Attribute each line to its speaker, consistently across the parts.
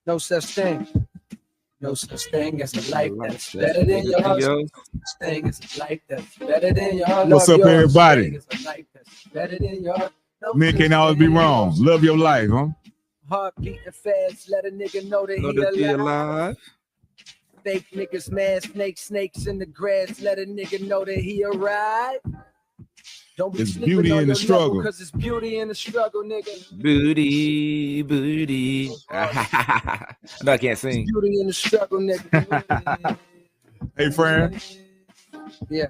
Speaker 1: No such thing. No such thing as a life that's better than yours. No such thing as a life that's better than yours.
Speaker 2: What's up, everybody?
Speaker 1: Better than yours.
Speaker 2: Men can't always be wrong. Love your life, huh?
Speaker 1: Heart beating fast, let a nigga know that he alive. Fake niggas mad, snakes in the grass, let a nigga know that he arrived. Don't be
Speaker 2: it's beauty in the struggle.
Speaker 1: Because it's beauty in the struggle, nigga.
Speaker 3: Booty. No, I can't sing.
Speaker 1: It's beauty in the struggle, nigga.
Speaker 2: Hey, friend.
Speaker 1: Yeah.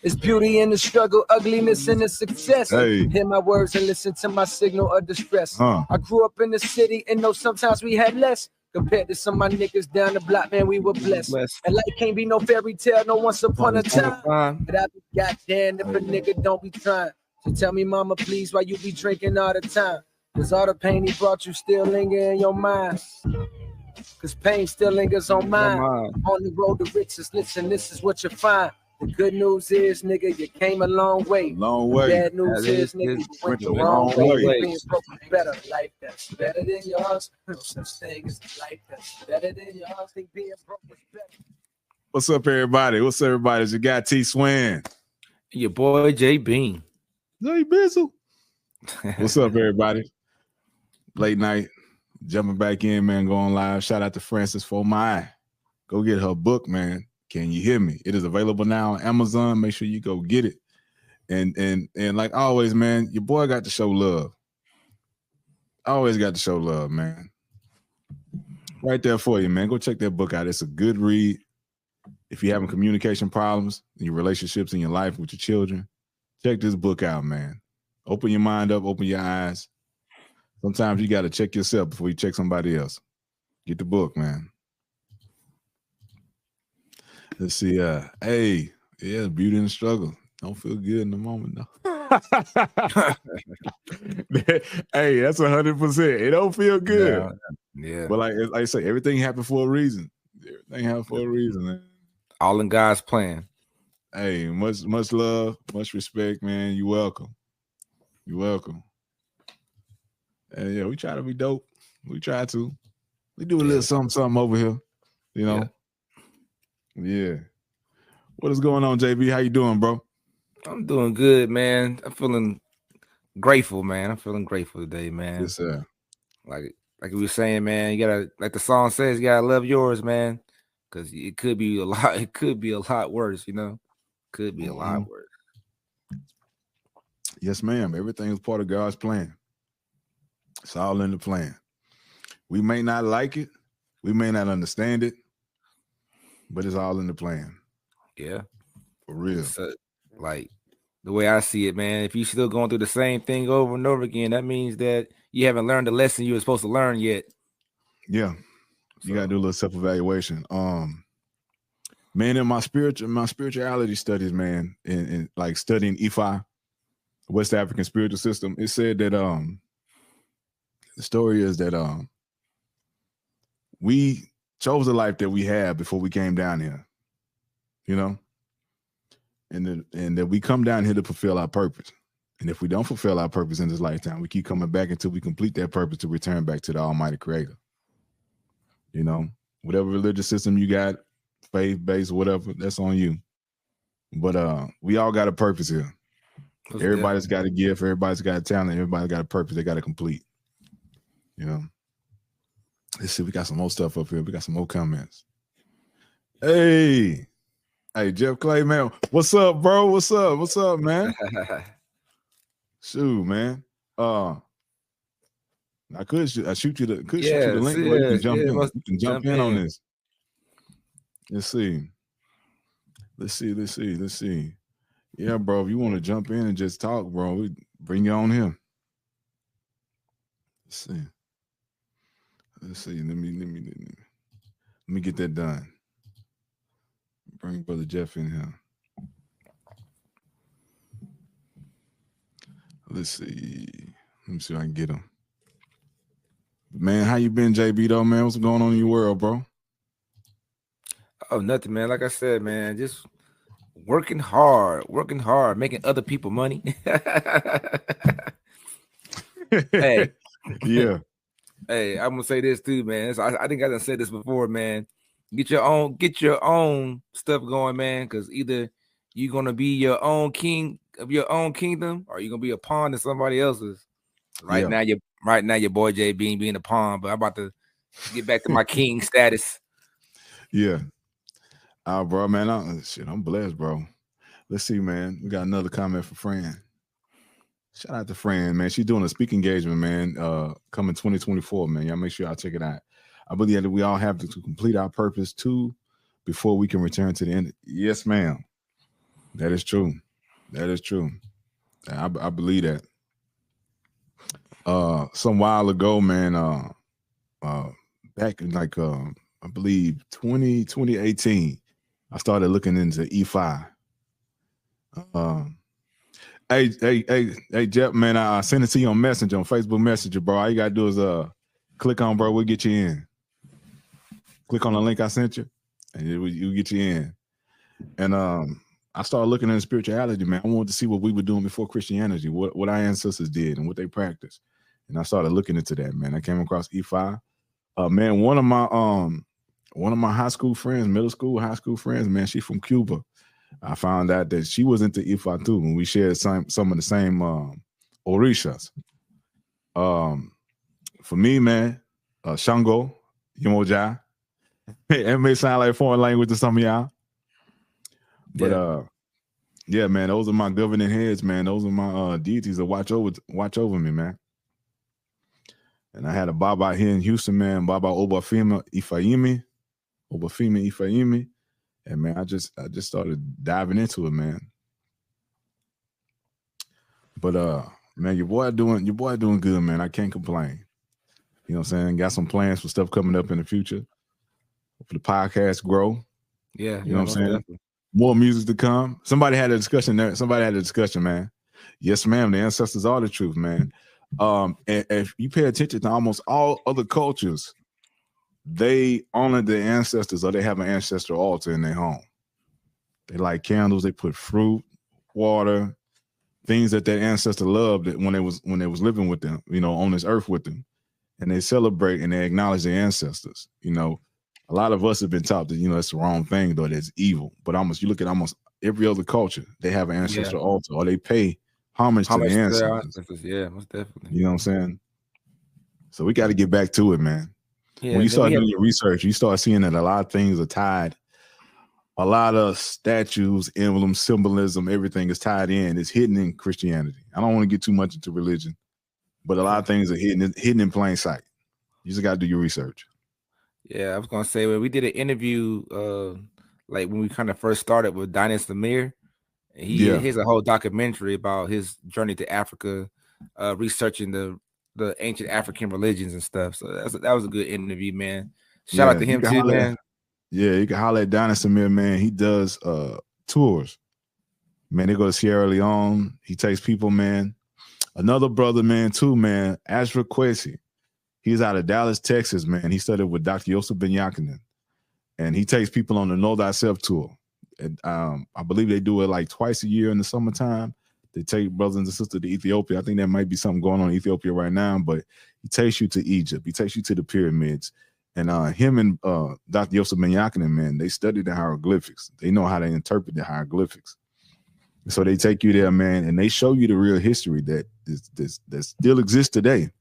Speaker 1: It's beauty in the struggle, ugliness in the success.
Speaker 2: Hey.
Speaker 1: Hear my words and listen to my signal of distress. I grew up in the city and know sometimes we had less. Compared to some of my niggas down the block, man, we were blessed. And life can't be no fairy tale, no once upon a time. But I be goddamn if a nigga don't be trying. So tell me, mama, please, why you be drinking all the time? Cause all the pain he brought you still linger in your mind. Cause pain still lingers on mine. On the road to riches, listen, this is what you find. The good news is, nigga, you came a long way.
Speaker 2: Long way.
Speaker 1: Bad news is, nigga, you went the wrong way. Being broke is better. Life that's better than yours. No such thing as life that's better than yours. Think being broke is better.
Speaker 2: What's up, everybody? What's up, everybody? It's your guy Tswin.
Speaker 3: Your boy J.Bean.
Speaker 2: Bizzle. What's up, everybody? Late night, jumping back in, man, going live. Shout out to Francis for my. Go get her book, man. Can you hear me? It is available now on Amazon. Make sure you go get it. And like always, man, your boy got to show love. Always got to show love, man. Right there for you, man. Go check that book out. It's a good read. If you're having communication problems in your relationships in your life with your children, check this book out, man. Open your mind up, open your eyes. Sometimes you got to check yourself before you check somebody else. Get the book, man. Let's see. Hey, yeah, beauty and struggle. Don't feel good in the moment, though. Hey, that's 100%. It don't feel good.
Speaker 3: Yeah.
Speaker 2: But like I say, everything happened for a reason. Everything happened for a reason, man.
Speaker 3: All in God's plan.
Speaker 2: Hey, much love, much respect, man. You're welcome. You're welcome. And yeah, we try to be dope. We try to. We do a little something over here, you know. Yeah. What is going on, JB? How you doing, bro?
Speaker 3: I'm doing good, man. I'm feeling grateful, man. I'm feeling grateful today, man.
Speaker 2: Yes, sir.
Speaker 3: Like we were saying, man, you gotta, like the song says, you gotta love yours, man. Cause it could be a lot, worse, you know. Could be a lot worse.
Speaker 2: Yes, ma'am. Everything is part of God's plan. It's all in the plan. We may not like it, we may not understand it, but it's all in the plan.
Speaker 3: Yeah.
Speaker 2: For real.
Speaker 3: So, like the way I see it, man, if you're still going through the same thing over and over again, that means that you haven't learned the lesson you were supposed to learn yet. Yeah.
Speaker 2: You gotta do a little self-evaluation. Man, in my spirituality studies, man, and like studying Ifa, West African spiritual system, it said that the story is that we chose the life that we had before we came down here, you know, and that we come down here to fulfill our purpose. And if we don't fulfill our purpose in this lifetime, we keep coming back until we complete that purpose to return back to the Almighty Creator. You know, whatever religious system you got, faith-based, whatever, that's on you. But we all got a purpose here. Everybody's got a gift, everybody's got a talent, everybody's got a purpose they got to complete. You know. Let's see, we got some more stuff up here. We got some more comments. Hey, Jeff Clay, man. What's up, bro? What's up, man? Shoot, man. I shoot you the link where you can jump in. You can jump in on this. Let's see. Yeah, bro. If you want to jump in and just talk, bro, we bring you on here. Let's see. Let me get that done. Bring Brother Jeff in here. Let's see. Let me see if I can get him. Man, how you been, JB, though, man? What's going on in your world, bro?
Speaker 3: Oh, nothing, man. Like I said, man, just working hard, making other people money. Hey,
Speaker 2: Yeah.
Speaker 3: Hey, I'm gonna say this too, man. I think I done said this before, man. Get your own stuff going, man. Because either you're gonna be your own king of your own kingdom, or you're gonna be a pawn in somebody else's. Right now, your boy J.Bean being a pawn, but I'm about to get back to my king status.
Speaker 2: Yeah. Bro, man, I'm blessed, bro. Let's see, man. We got another comment for Fran. Shout out to Fran, man. She's doing a speaking engagement, man. Coming 2024, man. Y'all make sure y'all check it out. I believe that we all have to complete our purpose too before we can return to the end. Yes, ma'am. That is true. That is true. I believe that. Some while ago, man, back in like I believe 2018, I started looking into E5. Hey, Jeff, man, I sent it to you on Messenger, on Facebook Messenger, bro. All you gotta do is click on, bro. We'll get you in. Click on the link I sent you, and you'll get you in. And I started looking into spirituality, man. I wanted to see what we were doing before Christianity, what our ancestors did and what they practiced. And I started looking into that, man. I came across E5. Man, one of my high school friends, middle school, high school friends, man, she's from Cuba. I found out that she was into Ifa too, and we shared some of the same orishas. For me, man, Shango, Yemoja, it may sound like foreign language to some of y'all, but yeah, man, those are my governing heads, man. Those are my deities that watch over me, man. And I had a Baba here in Houston, man, Baba Obafemi Ifeanyi. And man, I just started diving into it, man. But man, your boy doing good, man. I can't complain. You know what I'm saying? Got some plans for stuff coming up in the future. For the podcast grow.
Speaker 3: Yeah,
Speaker 2: you know what I'm saying?
Speaker 3: Definitely.
Speaker 2: More music to come. Somebody had a discussion there. Man. Yes, ma'am. The ancestors are the truth, man. And if you pay attention to almost all other cultures, they honor their ancestors, or they have an ancestral altar in their home. They light candles. They put fruit, water, things that their ancestor loved when they was living with them, you know, on this earth with them, and they celebrate and they acknowledge their ancestors. You know, a lot of us have been taught that, you know, it's the wrong thing, though, that's evil. But you look at almost every other culture, they have an ancestral altar, or they pay homage to their ancestors.
Speaker 3: Yeah, most definitely.
Speaker 2: You know what I'm saying? So we got to get back to it, man.
Speaker 3: Yeah,
Speaker 2: when you start doing your research, you start seeing that a lot of things are tied. A lot of statues, emblems, symbolism, everything is tied in. It's hidden in Christianity. I don't want to get too much into religion, but a lot of things are hidden in plain sight. You just got to do your research.
Speaker 3: Yeah, I was gonna say, when we did an interview, like when we kind of first started with Dinas Samir, he has a whole documentary about his journey to Africa, researching the ancient African religions and stuff. So that was a good interview, man. Shout out to him too, man.
Speaker 2: Yeah, you can holler at Dinas Samir, man. He does tours. Man, they go to Sierra Leone. He takes people, man. Another brother, man, too, man, Ashra Kwesi. He's out of Dallas, Texas, man. He studied with Dr. Yosef Ben Yakinen. And he takes people on the Know Thyself tour. And, I believe they do it like twice a year in the summertime. They take brothers and sisters to Ethiopia. I think there might be something going on in Ethiopia right now, but he takes you to Egypt. He takes you to the pyramids. And him and Dr. Yosef Ben Yakinen, man, they study the hieroglyphics. They know how to interpret the hieroglyphics. So they take you there, man, and they show you the real history that still exists today,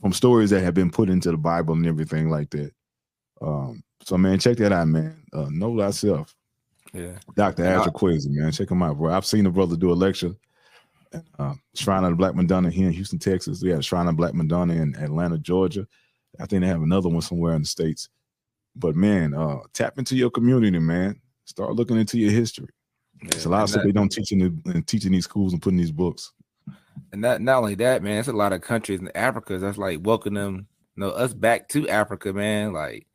Speaker 2: from stories that have been put into the Bible and everything like that. So, man, check that out, man. Know Thyself.
Speaker 3: Yeah.
Speaker 2: Dr. Ashra Kwesi, man. Check him out, bro. I've seen the brother do a lecture at Shrine of the Black Madonna here in Houston, Texas. We have Shrine of the Black Madonna in Atlanta, Georgia. I think they have another one somewhere in the States. But, man, tap into your community, man. Start looking into your history. Yeah, it's a lot of stuff they don't teach in these schools and putting these books.
Speaker 3: And not only that, man, it's a lot of countries in Africa that's like welcoming us back to Africa, man. Like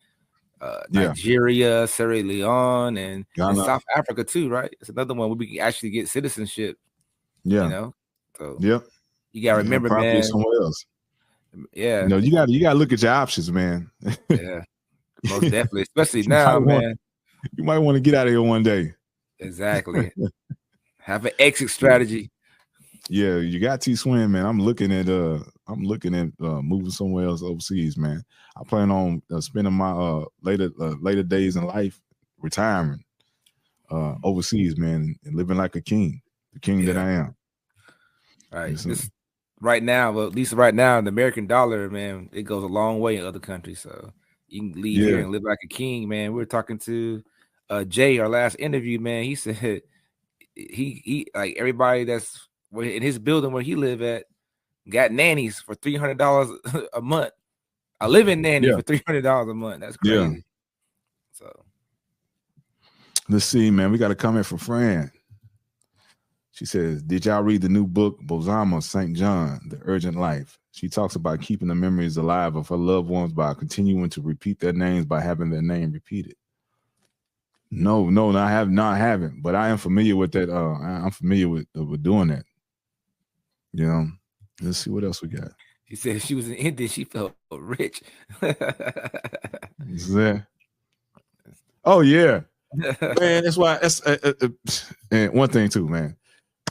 Speaker 3: Nigeria, Sierra Leone, and South Africa too, right? It's another one where we can actually get citizenship.
Speaker 2: Yeah.
Speaker 3: You know? So
Speaker 2: you
Speaker 3: gotta remember, man.
Speaker 2: Somewhere else.
Speaker 3: Yeah.
Speaker 2: You gotta look at your options, man.
Speaker 3: Yeah. Most definitely. Especially now, man.
Speaker 2: You might want to get out of here one day.
Speaker 3: Exactly. Have an exit strategy.
Speaker 2: Yeah, you got Tswin, man. I'm looking at I'm looking at moving somewhere else overseas, man. I plan on spending my later days in life retiring overseas, man, and living like a king, the king that I am.
Speaker 3: Right. Right now, well, at least right now, the American dollar, man, it goes a long way in other countries. So you can leave here and live like a king, man. We were talking to Jay, our last interview, man. He said he like everybody that's in his building where he live at got nannies for $300 a month. A living nanny for $300 a month. That's crazy.
Speaker 2: Yeah.
Speaker 3: So
Speaker 2: let's see, man. We got a comment from Fran. She says, did y'all read the new book, Bozama St. John, The Urgent Life? She talks about keeping the memories alive of her loved ones by continuing to repeat their names by having their name repeated. No, I haven't, but I am familiar with that. I'm familiar with doing that. You know, let's see what else we got.
Speaker 3: She said she was in India. She felt rich.
Speaker 2: Is that? Oh, yeah. Man, that's why. That's and one thing, too, man.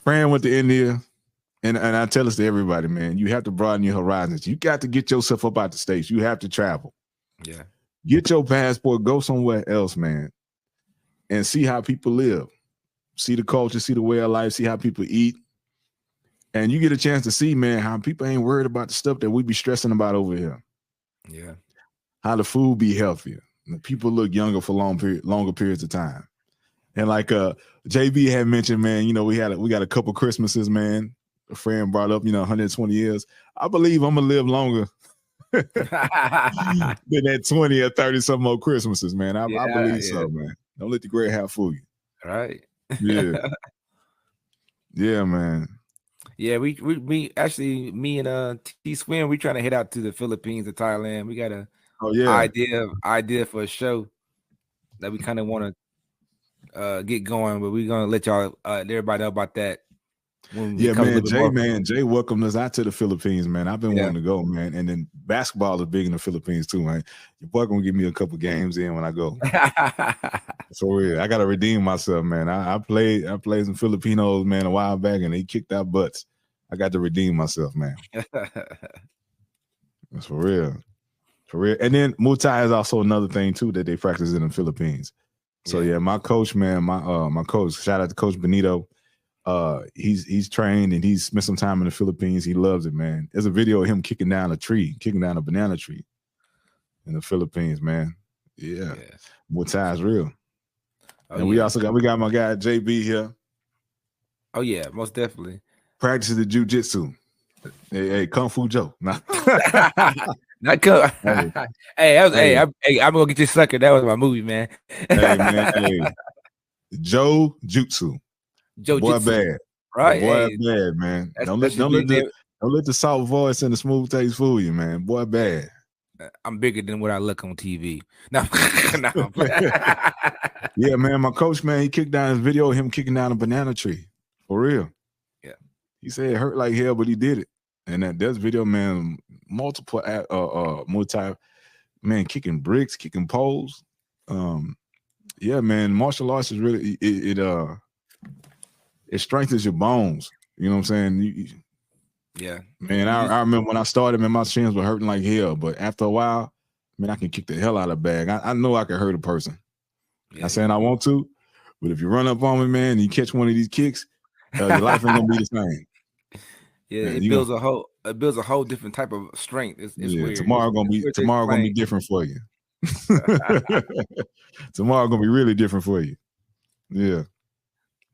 Speaker 2: Fran went to India, and I tell this to everybody, man, you have to broaden your horizons. You got to get yourself up out the States. You have to travel.
Speaker 3: Yeah.
Speaker 2: Get your passport, go somewhere else, man, and see how people live. See the culture, see the way of life, see how people eat. And you get a chance to see, man, how people ain't worried about the stuff that we be stressing about over here.
Speaker 3: Yeah.
Speaker 2: How the food be healthier. And people look younger for longer periods of time. And like J.Bean had mentioned, man, you know, we got a couple Christmases, man. A friend brought up, 120 years. I believe I'm gonna live longer than that 20 or 30 some more Christmases, man. I believe so, man. Don't let the gray hair fool you.
Speaker 3: Right.
Speaker 2: Yeah. Yeah, man.
Speaker 3: Yeah, we actually, me and Tswin, we trying to head out to the Philippines and Thailand. We got a idea for a show that we kind of want to get going, but we're gonna let y'all everybody know about that.
Speaker 2: Jay welcomed us out to the Philippines, man. I've been wanting to go, man. And then basketball is big in the Philippines too, man. Your boy gonna give me a couple games in when I go. So I gotta redeem myself, man. I played some Filipinos, man, a while back, and they kicked our butts. I got to redeem myself, man. That's for real. For real. And then Muay Thai is also another thing too that they practice in the Philippines. So my coach, man, my coach, shout out to Coach Benito. He's trained and he's spent some time in the Philippines. He loves it, man. There's a video of him kicking down a banana tree in the Philippines, man. Yeah. Muay Thai is real. And we got my guy J.Bean here. Oh yeah, most definitely. Practicing the jiu-jitsu. Hey, Kung Fu Joe. Not
Speaker 3: I'm gonna get you sucker. That was my movie, man.
Speaker 2: Joe Jutsu. Boy bad.
Speaker 3: Right.
Speaker 2: Boy bad, man. Don't let the soft voice and the smooth taste fool you, man. Boy bad.
Speaker 3: I'm bigger than what I look on TV. No.
Speaker 2: Yeah, man. My coach, man, he kicked down his video of him kicking down a banana tree. For real. Yeah. He said it hurt like hell, but he did it. And there's video, man, multiple Muay Thai, man, kicking bricks, kicking poles. Yeah, man, martial arts is really it strengthens your bones. You know what I'm saying? Man, I remember when I started, man, my shins were hurting like hell. But after a while, man, I can kick the hell out of a bag. I know I can hurt a person. Not saying I want to, but if you run up on me, man, and you catch one of these kicks, your life ain't gonna be the same.
Speaker 3: Yeah, man, it builds a whole different type of strength. It's weird.
Speaker 2: Tomorrow gonna be different for you. Tomorrow gonna be really different for you. Yeah.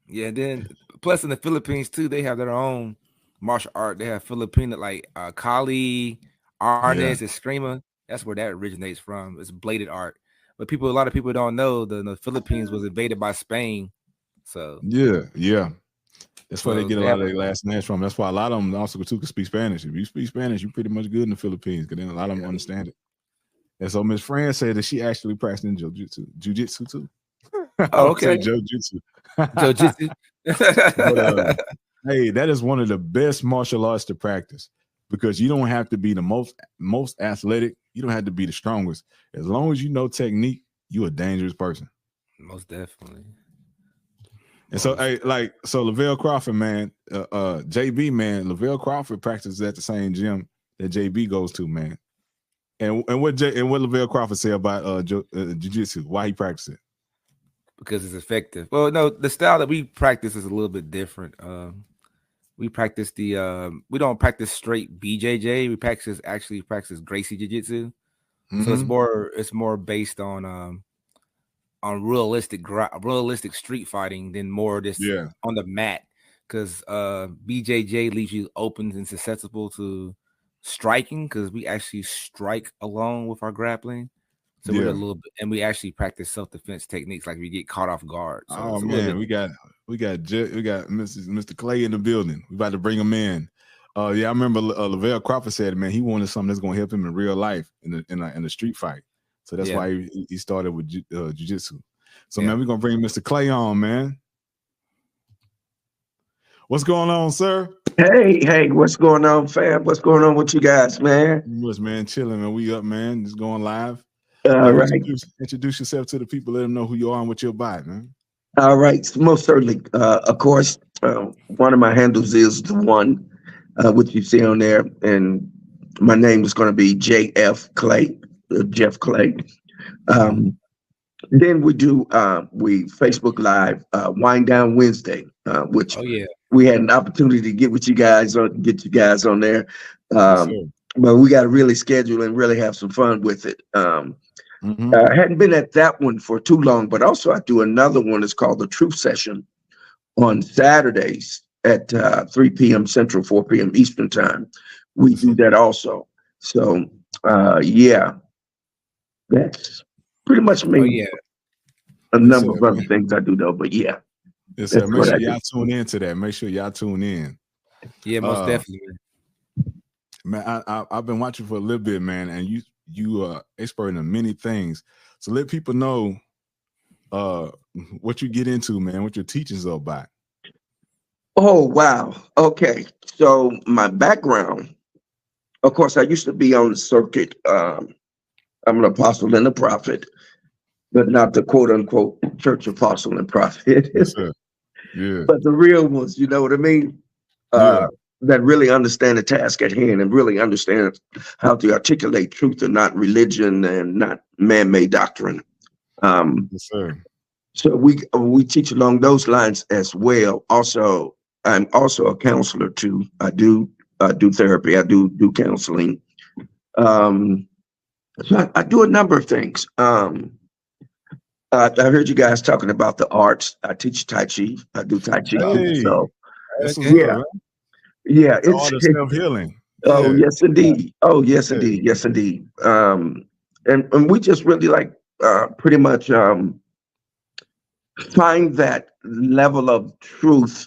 Speaker 3: Yeah, then plus in the Philippines too, they have their own martial art. They have Filipino like Kali, Arnis, Eskrima. That's where that originates from. It's bladed art. But a lot of people don't know the Philippines was invaded by Spain. So
Speaker 2: yeah. That's why they get a lot of their last names from. That's why a lot of them also too can speak Spanish. If you speak Spanish, you're pretty much good in the Philippines, because then a lot of them understand it. And so Miss Fran said that she actually practicing jiu-jitsu too.
Speaker 3: Oh, okay.
Speaker 2: Jiu-jitsu.
Speaker 3: Jiu-jitsu.
Speaker 2: Hey, that is one of the best martial arts to practice, because you don't have to be the most athletic. You don't have to be the strongest. As long as you know technique, you're a dangerous person.
Speaker 3: Most definitely.
Speaker 2: And so, so Lavelle Crawford, man, J.Bean, man, Lavelle Crawford practices at the same gym that JB goes to, man. And what Lavelle Crawford say about jiu-jitsu? Why he practice it?
Speaker 3: Because it's effective. Well, no, the style that we practice is a little bit different. We practice we don't practice straight BJJ. We practice Gracie Jiu-Jitsu. So it's more based on realistic street fighting than more just on the mat. Because BJJ leaves you open and susceptible to striking, because we actually strike along with our grappling. So we're a little bit, and we actually practice self-defense techniques, like we get caught off guard. So
Speaker 2: man, we got Mr. Clay in the building. We about to bring him in. I remember Lavelle Crawford said, man, he wanted something that's gonna help him in real life in the street fight. So that's why he started with jiu-jitsu. So man, we're gonna bring Mr. Clay on, man. What's going on, sir?
Speaker 4: Hey, what's going on, fam? What's going on with you guys, man?
Speaker 2: What's, man, chilling, man. We up, man. Just going live.
Speaker 4: All right.
Speaker 2: Introduce yourself to the people. Let them know who you are and what you're about, man.
Speaker 4: All right. Most certainly. Of course, one of my handles is the one, which you see on there. And my name is going to be J.F. Clay, Jeff Clay. Then we do we Facebook Live Wind Down Wednesday, which we had an opportunity to get you guys on there. But we got to really schedule and really have some fun with it. I hadn't been at that one for too long, but also I do another one. It's called the Truth Session on Saturdays at 3 p.m. Central, 4 p.m. Eastern time. We do that also. So, that's pretty much me. A number of other things I do, though, but
Speaker 2: yes, sir. Make sure y'all tune into that. Make sure y'all tune in.
Speaker 3: Yeah, most definitely.
Speaker 2: Man, I've been watching for a little bit, man, and you are expert in many things. So let people know what you get into, man, what your teachings are about.
Speaker 4: Oh, wow. Okay. So my background, of course, I used to be on the circuit. I'm an apostle and a prophet, but not the quote unquote church apostle and prophet.
Speaker 2: Yes, sir. Yeah.
Speaker 4: But the real ones, you know what I mean? That really understand the task at hand and really understand how to articulate truth and not religion and not man-made doctrine.
Speaker 2: Yes, sir.
Speaker 4: So we teach along those lines as well. Also, I'm also a counselor too. I do therapy. I do counseling. So I do a number of things. I heard you guys talking about the arts. I teach Tai Chi. I do Tai Chi. So it's
Speaker 2: all the self-healing.
Speaker 4: Oh, yes, indeed. Oh, yes, indeed. Yes, indeed. And we just really pretty much find that level of truth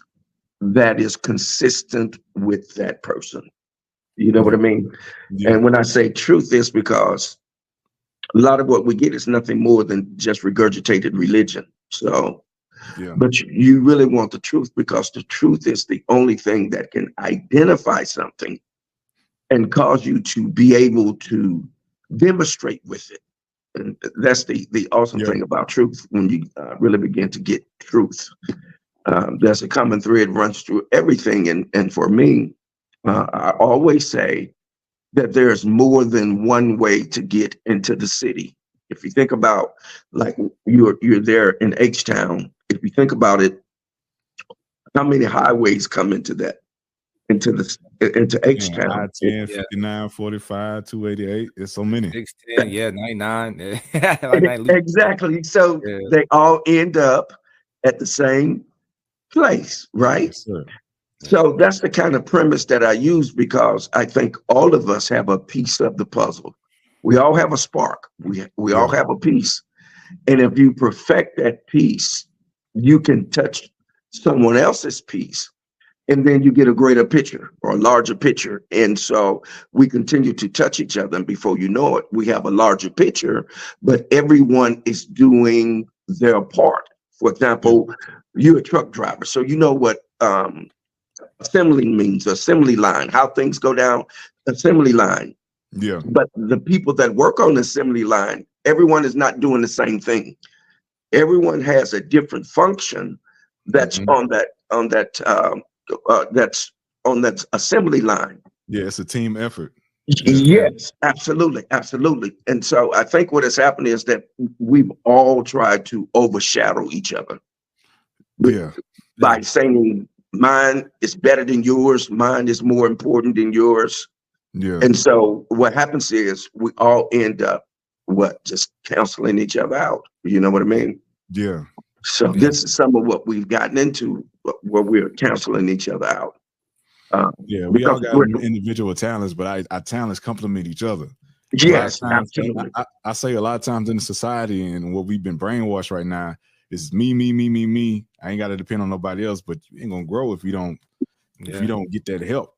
Speaker 4: that is consistent with that person. You know what I mean? Yeah. And when I say truth, it's because a lot of what we get is nothing more than just regurgitated religion. So, but you really want the truth, because the truth is the only thing that can identify something and cause you to be able to demonstrate with it. And that's the awesome thing about truth. When you really begin to get truth, there's a common thread runs through everything. And for me, I always say that there's more than one way to get into the city. If you think about, like, you're there in H-Town, if you think about it, how many highways come into H-Town?
Speaker 2: I-10, 59, 45, 288. There's so many.
Speaker 3: 610, 99.
Speaker 4: Exactly. So they all end up at the same place, right?
Speaker 2: Yes, sir.
Speaker 4: So that's the kind of premise that I use, because I think all of us have a piece of the puzzle. We all have a spark. We all have a piece. And if you perfect that piece, you can touch someone else's piece, and then you get a greater picture or a larger picture. And so we continue to touch each other, and before you know it, we have a larger picture, but everyone is doing their part. For example, you're a truck driver, so you know what assembly means, assembly line, how things go down assembly line.
Speaker 2: Yeah.
Speaker 4: But the people that work on the assembly line, everyone is not doing the same thing. Everyone has a different function that's on that assembly line.
Speaker 2: Yeah, it's a team effort.
Speaker 4: Yes, absolutely, absolutely. And so I think what has happened is that we've all tried to overshadow each other. By saying mine is better than yours, mine is more important than yours. And so what happens is we all end up just canceling each other out. You know what I mean? So this is some of what we've gotten into, where we're canceling each other out.
Speaker 2: We all got individual talents, but our talents complement each other.
Speaker 4: Yes, absolutely.
Speaker 2: I say a lot of times in the society and what we've been brainwashed right now is me. I ain't got to depend on nobody else, but you ain't gonna grow if you don't get that help.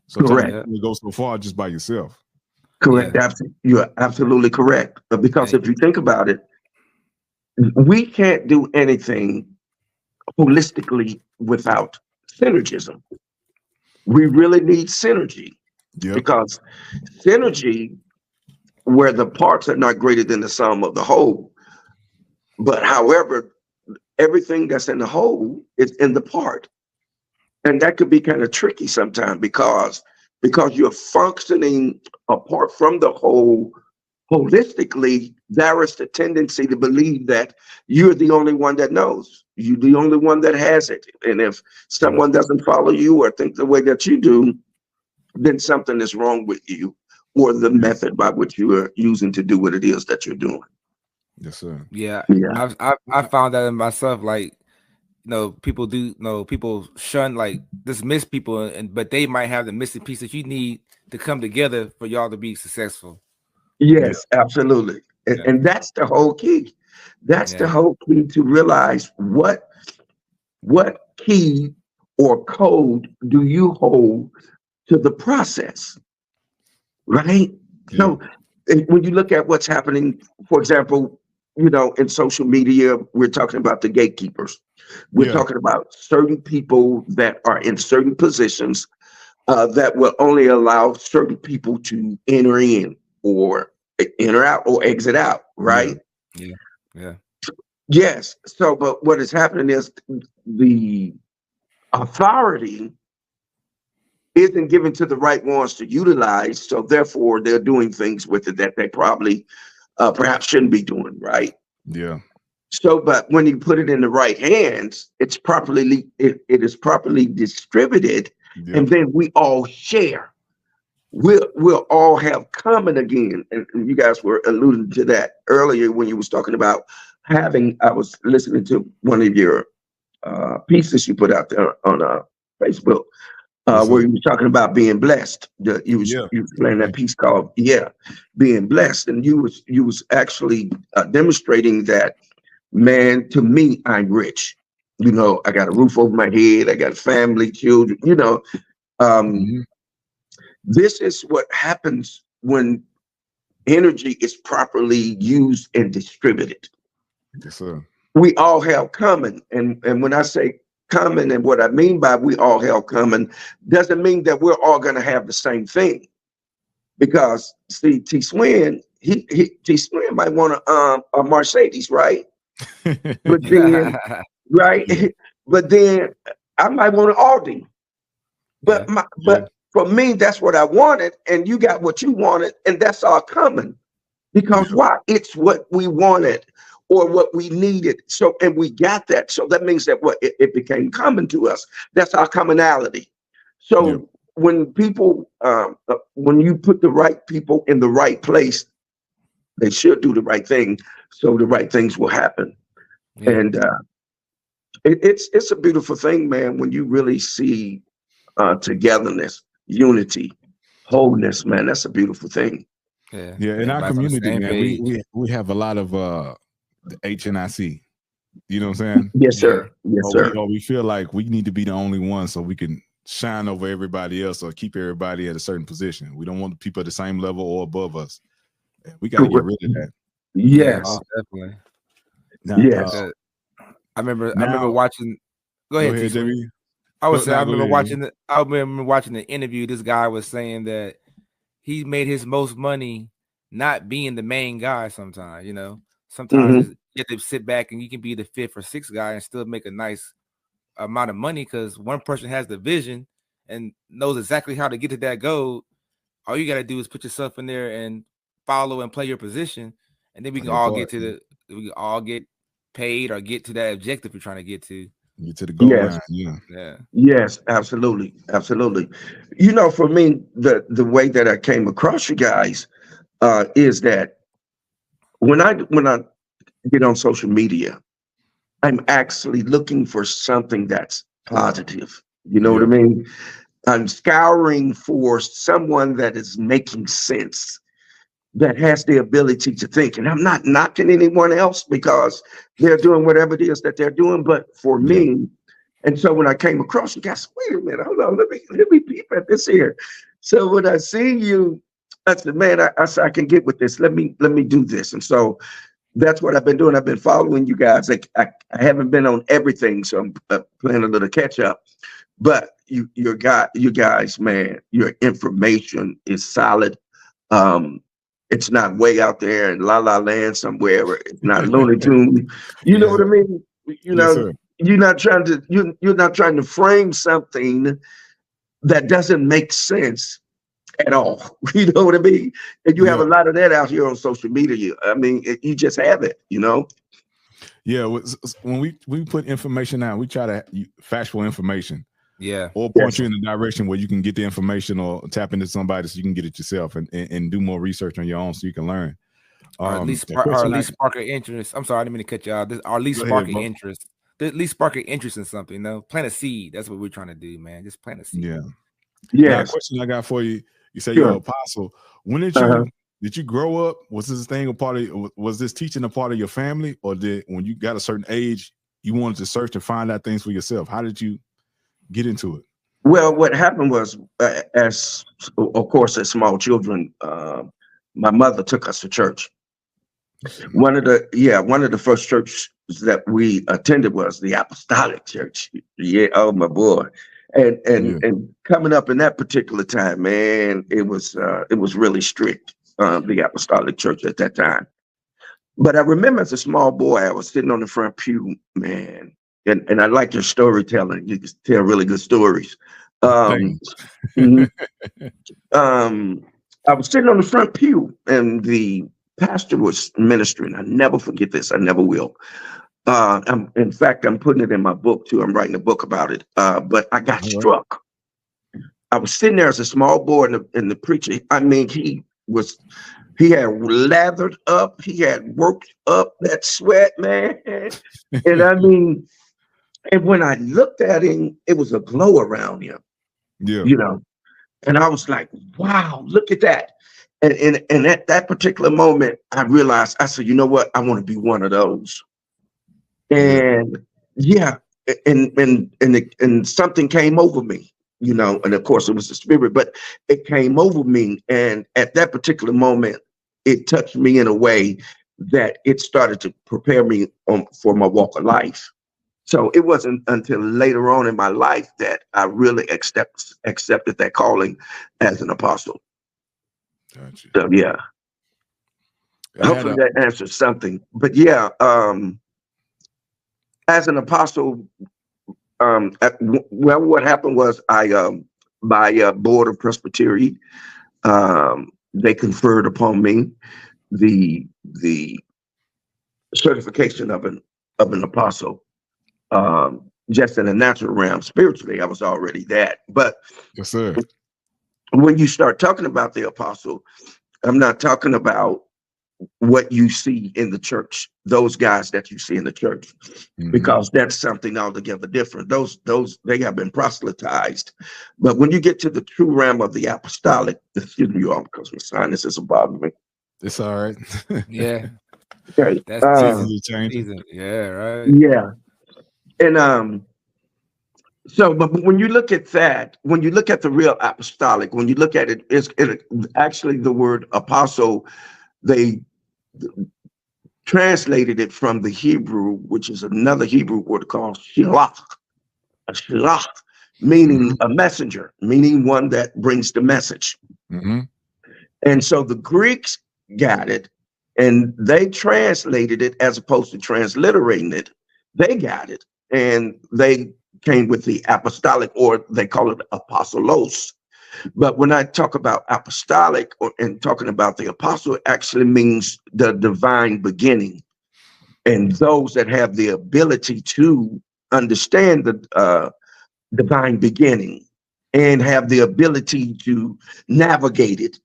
Speaker 2: Sometimes you go so far just by yourself.
Speaker 4: Correct. You're absolutely correct. Because if you think about it, we can't do anything holistically without synergism. We really need synergy because synergy, where the parts are not greater than the sum of the whole, but however, everything that's in the whole is in the part. And that could be kind of tricky sometimes because you're functioning apart from the whole holistically. There is the tendency to believe that you're the only one that knows. You're the only one that has it. And if someone doesn't follow you or think the way that you do, then something is wrong with you or the method by which you are using to do what it is that you're doing.
Speaker 2: Yes, sir.
Speaker 3: Yeah. I found that in myself. Like, people shun, like, dismiss people, but they might have the missing piece that you need to come together for y'all to be successful.
Speaker 4: Yes, absolutely. And that's the whole key. That's the whole key, to realize what key or code do you hold to the process, right? So when you look at what's happening, for example, in social media, we're talking about the gatekeepers. We're talking about certain people that are in certain positions that will only allow certain people to enter in or enter out or exit out, right? Yes. So, but what is happening is the authority isn't given to the right ones to utilize. So therefore, they're doing things with it that they probably perhaps shouldn't be doing, right? So, but when you put it in the right hands, it is properly distributed, and then we all share. We'll all have common again. And you guys were alluding to that earlier when you was talking about having. I was listening to one of your pieces you put out there on Facebook, where you were talking about being blessed. You was playing that piece called being blessed, and you was actually demonstrating that. Man, to me, I'm rich. I got a roof over my head. I got a family, children. This is what happens when energy is properly used and distributed.
Speaker 2: Yes, sir.
Speaker 4: We all have common, and when I say common, and what I mean by we all have common, doesn't mean that we're all going to have the same thing. Because see, Tswin, Tswin might want a Mercedes, right? But then, but then I might want an Audi. But for me, that's what I wanted, and you got what you wanted, and that's all common. Because why? It's what we wanted or what we needed. So, and we got that. So that means that it became common to us. That's our commonality. So when people, when you put the right people in the right place, they should do the right thing. So the right things will happen. And it's a beautiful thing, man, when you really see togetherness, unity, wholeness, man. That's a beautiful thing.
Speaker 2: In our community, man, we have a lot of the HNIC. You know what I'm saying?
Speaker 4: Yes, sir. Yes, sir.
Speaker 2: We feel like we need to be the only one so we can shine over everybody else or keep everybody at a certain position. We don't want the people at the same level or above us. We got to get rid of that.
Speaker 4: Yes,
Speaker 3: definitely.
Speaker 4: Now,
Speaker 3: I remember watching. Go ahead,
Speaker 2: J.Bean.
Speaker 3: I remember watching the interview. This guy was saying that he made his most money not being the main guy. Sometimes, sometimes you have to sit back and you can be the fifth or sixth guy and still make a nice amount of money because one person has the vision and knows exactly how to get to that goal. all you got to do is put yourself in there and follow and play your position, and then we can all get paid or get to that objective you're trying to get to.
Speaker 2: Get to the goal line. Yeah.
Speaker 4: Yes, absolutely. You know, for me, the way that I came across you guys is that when I get on social media, I'm actually looking for something that's positive. You know what I mean? I'm scouring for someone that is making sense, that has the ability to think. And I'm not knocking anyone else because they're doing whatever it is that they're doing. But for me, and so when I came across you guys, wait a minute, hold on, let me peep at this here. So when I see you, I said, man, I can get with this. Let me do this. And so that's what I've been doing. I've been following you guys. I haven't been on everything, so I'm playing a little catch up. But you guys, man, your information is solid. It's not way out there in La La Land somewhere. It's not Looney Tunes. You know what I mean? You know, you're not trying to frame something that doesn't make sense at all. You know what I mean? And you have a lot of that out here on social media. I mean, you just have it, you know?
Speaker 2: Yeah. When we put information out, we try to factual information.
Speaker 3: Yeah.
Speaker 2: Or point you in the direction where you can get the information or tap into somebody so you can get it yourself and do more research on your own so you can learn.
Speaker 3: Or at least spark an interest. I'm sorry, I didn't mean to cut you out. Or at least spark an interest. At least spark an interest in something, you know? Plant a seed. That's what we're trying to do, man. Just plant a seed.
Speaker 2: Yeah. Now, a question I got for you. You say you're an apostle. When did you grow up? Was this thing was this teaching a part of your family? Or when you got a certain age, you wanted to search and find out things for yourself? How did you get into it?
Speaker 4: Well, what happened was, as small children, my mother took us to church. One of the first churches that we attended was the Apostolic Church. Yeah, oh my boy. And coming up in that particular time, man, it was really strict, the Apostolic Church at that time. But I remember as a small boy, I was sitting on the front pew, man. And I like your storytelling. You can tell really good stories. I was sitting on the front pew and the pastor was ministering. I never forget this. I never will. In fact, I'm putting it in my book too. I'm writing a book about it. But I got struck. I was sitting there as a small boy and the preacher, I mean, he had lathered up. He had worked up that sweat, man. And I mean, and when I looked at him, it was a glow around him. Yeah. You know, and I was like, wow, look at that. And at that particular moment, I realized, I said, you know what? I want to be one of those. And and something came over me, you know, and of course it was the spirit, but it came over me. And at that particular moment, it touched me in a way that it started to prepare me for my walk of life. So it wasn't until later on in my life that I really accepted that calling as an apostle.
Speaker 2: Gotcha.
Speaker 4: So hopefully that answers something. But as an apostle, what happened was my board of Presbytery, they conferred upon me the certification of an apostle. Just in a natural realm. Spiritually, I was already that. But
Speaker 2: yes, sir.
Speaker 4: When you start talking about the apostle, I'm not talking about what you see in the church, those guys that you see in the church, because that's something altogether different. Those they have been proselytized. But when you get to the true realm of the apostolic, excuse me, y'all, because my sinuses are bothering me.
Speaker 2: It's all right.
Speaker 3: Yeah.
Speaker 4: Okay.
Speaker 3: That's season. Yeah, right.
Speaker 4: Yeah. And so, but when you look at that, when you look at the real apostolic, when you look at it, it's actually the word apostle, they translated it from the Hebrew, which is another Hebrew word called shilach, meaning a messenger, meaning one that brings the message. And so the Greeks got it and they translated it as opposed to transliterating it. They got it. And they came with the apostolic, or they call it apostolos. And so the Greeks got it and they translated it as opposed to transliterating it. They got it and they call it apostolos. And they came with the apostolic, or they call it apostolos. But when I talk about apostolic and talking about the apostle, it actually means the divine beginning. And those that have the ability to understand the divine beginning and have the ability to navigate it.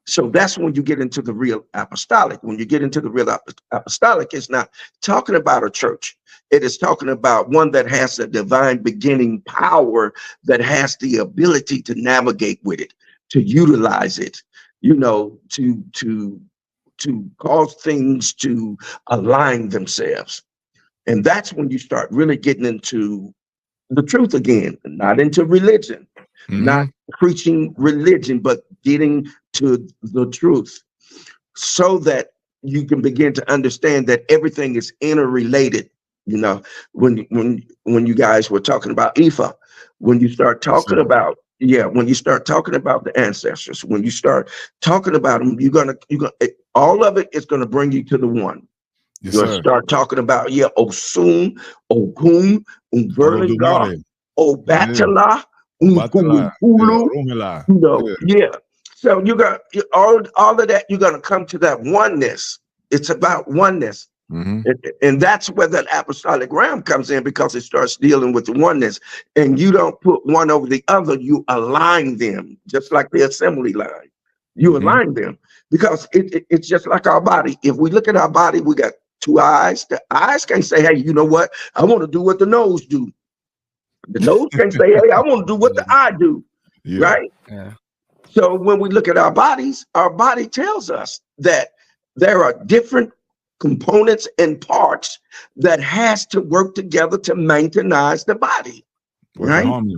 Speaker 4: So that's when you get into the real apostolic. When you get into the real apostolic, it's not talking about a church. It is talking about one that has a divine beginning power, that has the ability to navigate with it, to utilize it, you know, to cause things to align themselves. And that's when you start really getting into the truth again, not into religion, not preaching religion, but getting to the truth, so that you can begin to understand that everything is interrelated. You know, when you guys were talking about Ifa, when you start talking about, when you start talking about the ancestors, when you start talking about them, you're gonna all of it is gonna bring you to the one.
Speaker 2: Yes,
Speaker 4: you're gonna start talking about Osun, Ogun, Umverlinga, Obatala, Umkulu, you know, So you got all of that. You're gonna come to that oneness. It's about oneness. And that's where that apostolic realm comes in, because it starts dealing with the oneness, and you don't put one over the other. You align them, just like the assembly line. You align them, because it's just like our body. If we look at our body, we got two eyes. The eyes can't say, hey, you know what? I want to do what the nose do. The nose can't say, hey, I want to do what the eye do. Right?
Speaker 3: Yeah.
Speaker 4: So when we look at our body tells us that there are different components and parts that has to work together to maintainize the body. Right?
Speaker 2: Harmony.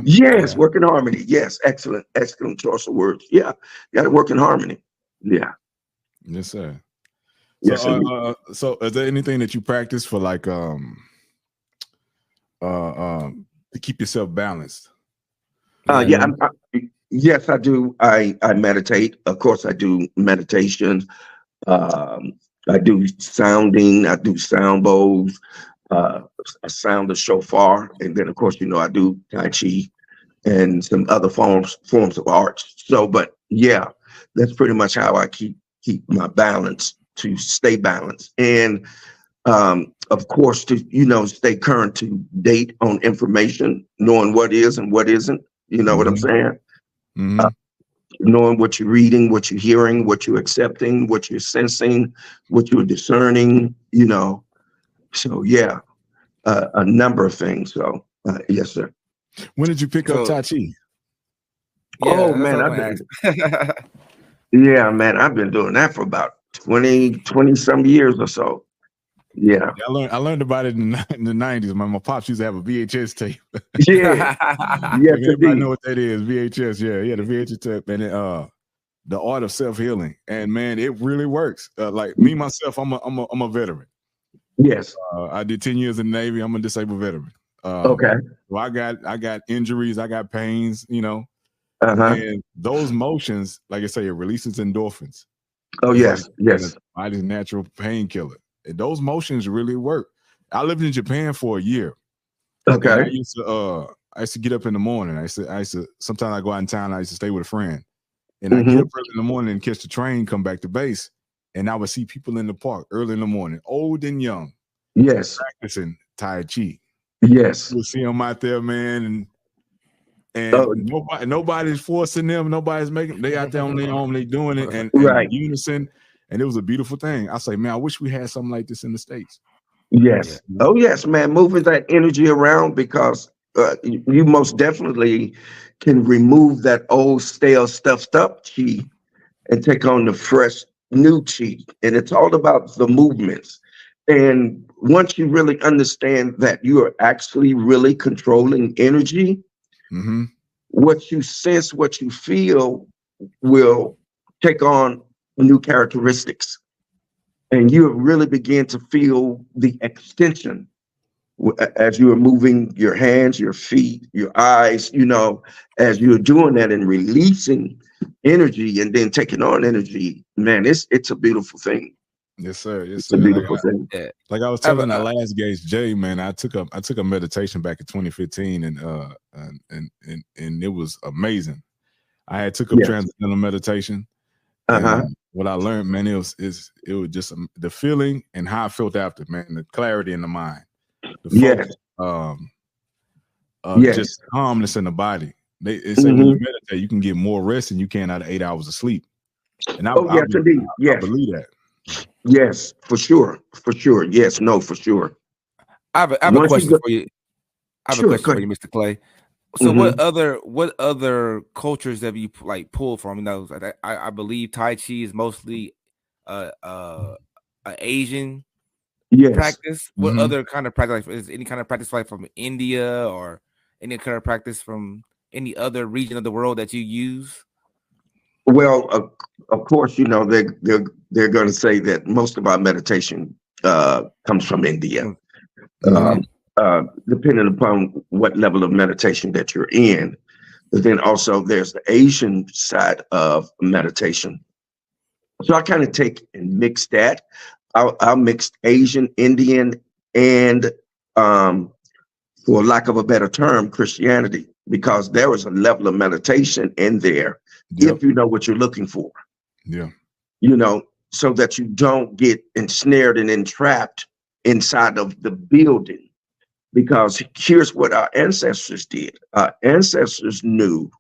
Speaker 4: Yes, work in harmony. Yes, excellent choice of words. Yeah, you got to work in harmony. Yeah.
Speaker 2: Yes, sir.
Speaker 4: Yes,
Speaker 2: so is there anything that you practice for, like, to keep yourself balanced?
Speaker 4: Yes, I do. I meditate. Of course, I do meditation. I do sounding. I do sound bowls. I sound the shofar, and then of course, you know, I do Tai Chi and some other forms of art. So, but yeah, that's pretty much how I keep my balance, to stay balanced, and of course, to, you know, stay current, to date on information, knowing what is and what isn't. You know what I'm saying? Knowing what you're reading, what you're hearing, what you're accepting, what you're sensing, what you're discerning, you know. So yeah, a number of things. So yes, sir.
Speaker 2: When did you pick up Tai Chi?
Speaker 4: Oh man, I've been doing that for about 20 some years or so. Yeah,
Speaker 2: I learned about it in the 90s. My pops used to have a VHS tape.
Speaker 4: Yeah, yes,
Speaker 2: everybody know what that is. VHS, the VHS tape, and the art of self-healing. And man, it really works. Like me myself, I'm a veteran.
Speaker 4: Yes,
Speaker 2: I did 10 years in the Navy. I'm a disabled veteran.
Speaker 4: Okay.
Speaker 2: So I got injuries. I got pains. You know, and those motions, like I say, it releases endorphins.
Speaker 4: Oh yes, yes.
Speaker 2: Body's natural painkiller. Those motions really work. I lived in Japan for a year.
Speaker 4: Okay.
Speaker 2: And I used to get up in the morning. I used to sometimes I go out in town. I used to stay with a friend, and I get up early in the morning and catch the train, come back to base, and I would see people in the park early in the morning, old and young.
Speaker 4: Yes.
Speaker 2: Practicing Tai Chi.
Speaker 4: Yes.
Speaker 2: You'll see them out there, man, and nobody's forcing them. Nobody's making. They out there on their own. They doing it and unison. And it was a beautiful thing. I say, man, I wish we had something like this in the States.
Speaker 4: Yes. Oh, yes, man. Moving that energy around, because you most definitely can remove that old, stale, stuffed up chi and take on the fresh, new chi. And it's all about the movements. And once you really understand that you are actually really controlling energy, what you sense, what you feel will take on new characteristics, and you really begin to feel the extension as you are moving your hands, your feet, your eyes, you know, as you're doing that and releasing energy and then taking on energy. Man, it's a beautiful thing.
Speaker 2: Yes, sir. Yes,
Speaker 4: it's
Speaker 2: sir.
Speaker 4: a beautiful thing.
Speaker 2: Like I was telling our last guest, Jay, man, I took a meditation back in 2015, and it was amazing. I had took up transcendental meditation. And what I learned, man, it was just the feeling and how I felt after, man, the clarity in the mind, the focus, just calmness in the body. They say when you meditate, you can get more rest than you can out of 8 hours of sleep. And I believe that.
Speaker 4: Yes, for sure. Yes, no, for sure.
Speaker 3: I have a question for you. I have a question for you, Mr. Clay. So what other cultures have you like pulled from? You know, I believe Tai Chi is mostly an Asian practice. What other kind of practice? Like, is any kind of practice like from India or any kind of practice from any other region of the world that you use?
Speaker 4: Well, of course, you know, they're going to say that most of our meditation comes from India. Depending upon what level of meditation that you're in. But then also there's the Asian side of meditation. So I kind of take and mix that. I'll mix Asian, Indian, and for lack of a better term, Christianity, because there is a level of meditation in there if you know what you're looking for.
Speaker 2: Yeah.
Speaker 4: You know, so that you don't get ensnared and entrapped inside of the building. Because here's what our ancestors did. Our ancestors knew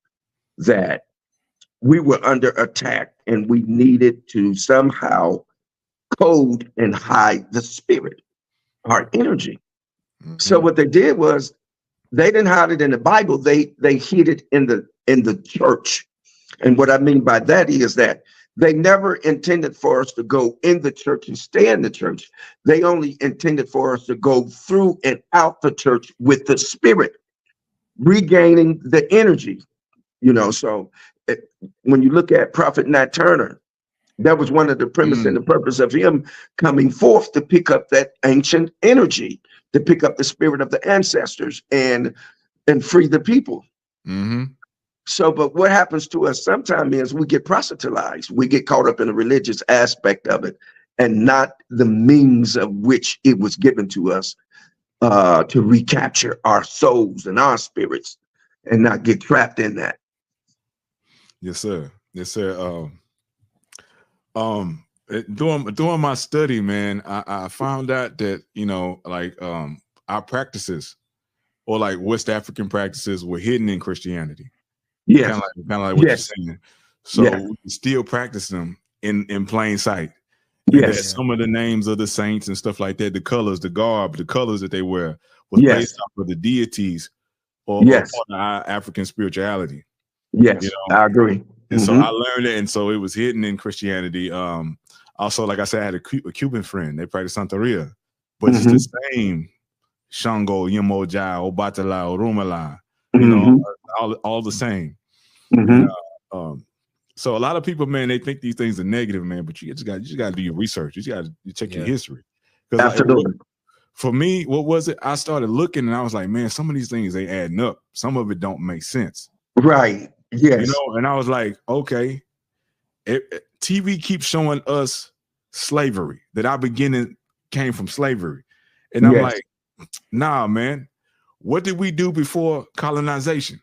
Speaker 4: that we were under attack and we needed to somehow code and hide the spirit, our energy. So what they did was they didn't hide it in the Bible. They hid it in the church. And what I mean by that is that they never intended for us to go in the church and stay in the church. They only intended for us to go through and out the church with the spirit, regaining the energy, you know. So when you look at Prophet Nat Turner, that was one of the premise and the purpose of him coming forth to pick up that ancient energy, to pick up the spirit of the ancestors and free the people. So, but what happens to us sometimes is we get proselytized. We get caught up in the religious aspect of it and not the means of which it was given to us to recapture our souls and our spirits and not get trapped in that.
Speaker 2: Yes, sir. Yes, sir. During my study, man, I found out that, you know, like our practices or like West African practices were hidden in Christianity.
Speaker 4: Yes.
Speaker 2: Kind of like what you're saying. So we can still practice them in plain sight. Yes. Some of the names of the saints and stuff like that, the colors, the garb, the colors that they wear was based off of the deities or part of our African spirituality.
Speaker 4: Yes, you know? I agree.
Speaker 2: And so I learned it, and so it was hidden in Christianity. Also, like I said, I had a Cuban friend. They practice Santeria, but it's the same Shango, Yemoja, Obatala, Orumala. You know, all the same. So a lot of people, man, they think these things are negative, man. But you just got to do your research. You just got to check your history.
Speaker 4: Absolutely.
Speaker 2: Like, for me, what was it? I started looking, and I was like, man, some of these things they adding up. Some of it don't make sense.
Speaker 4: Right. Yes.
Speaker 2: You know, and I was like, okay, TV keeps showing us slavery. That our beginning came from slavery, and I'm like, nah, man. What did we do before colonization?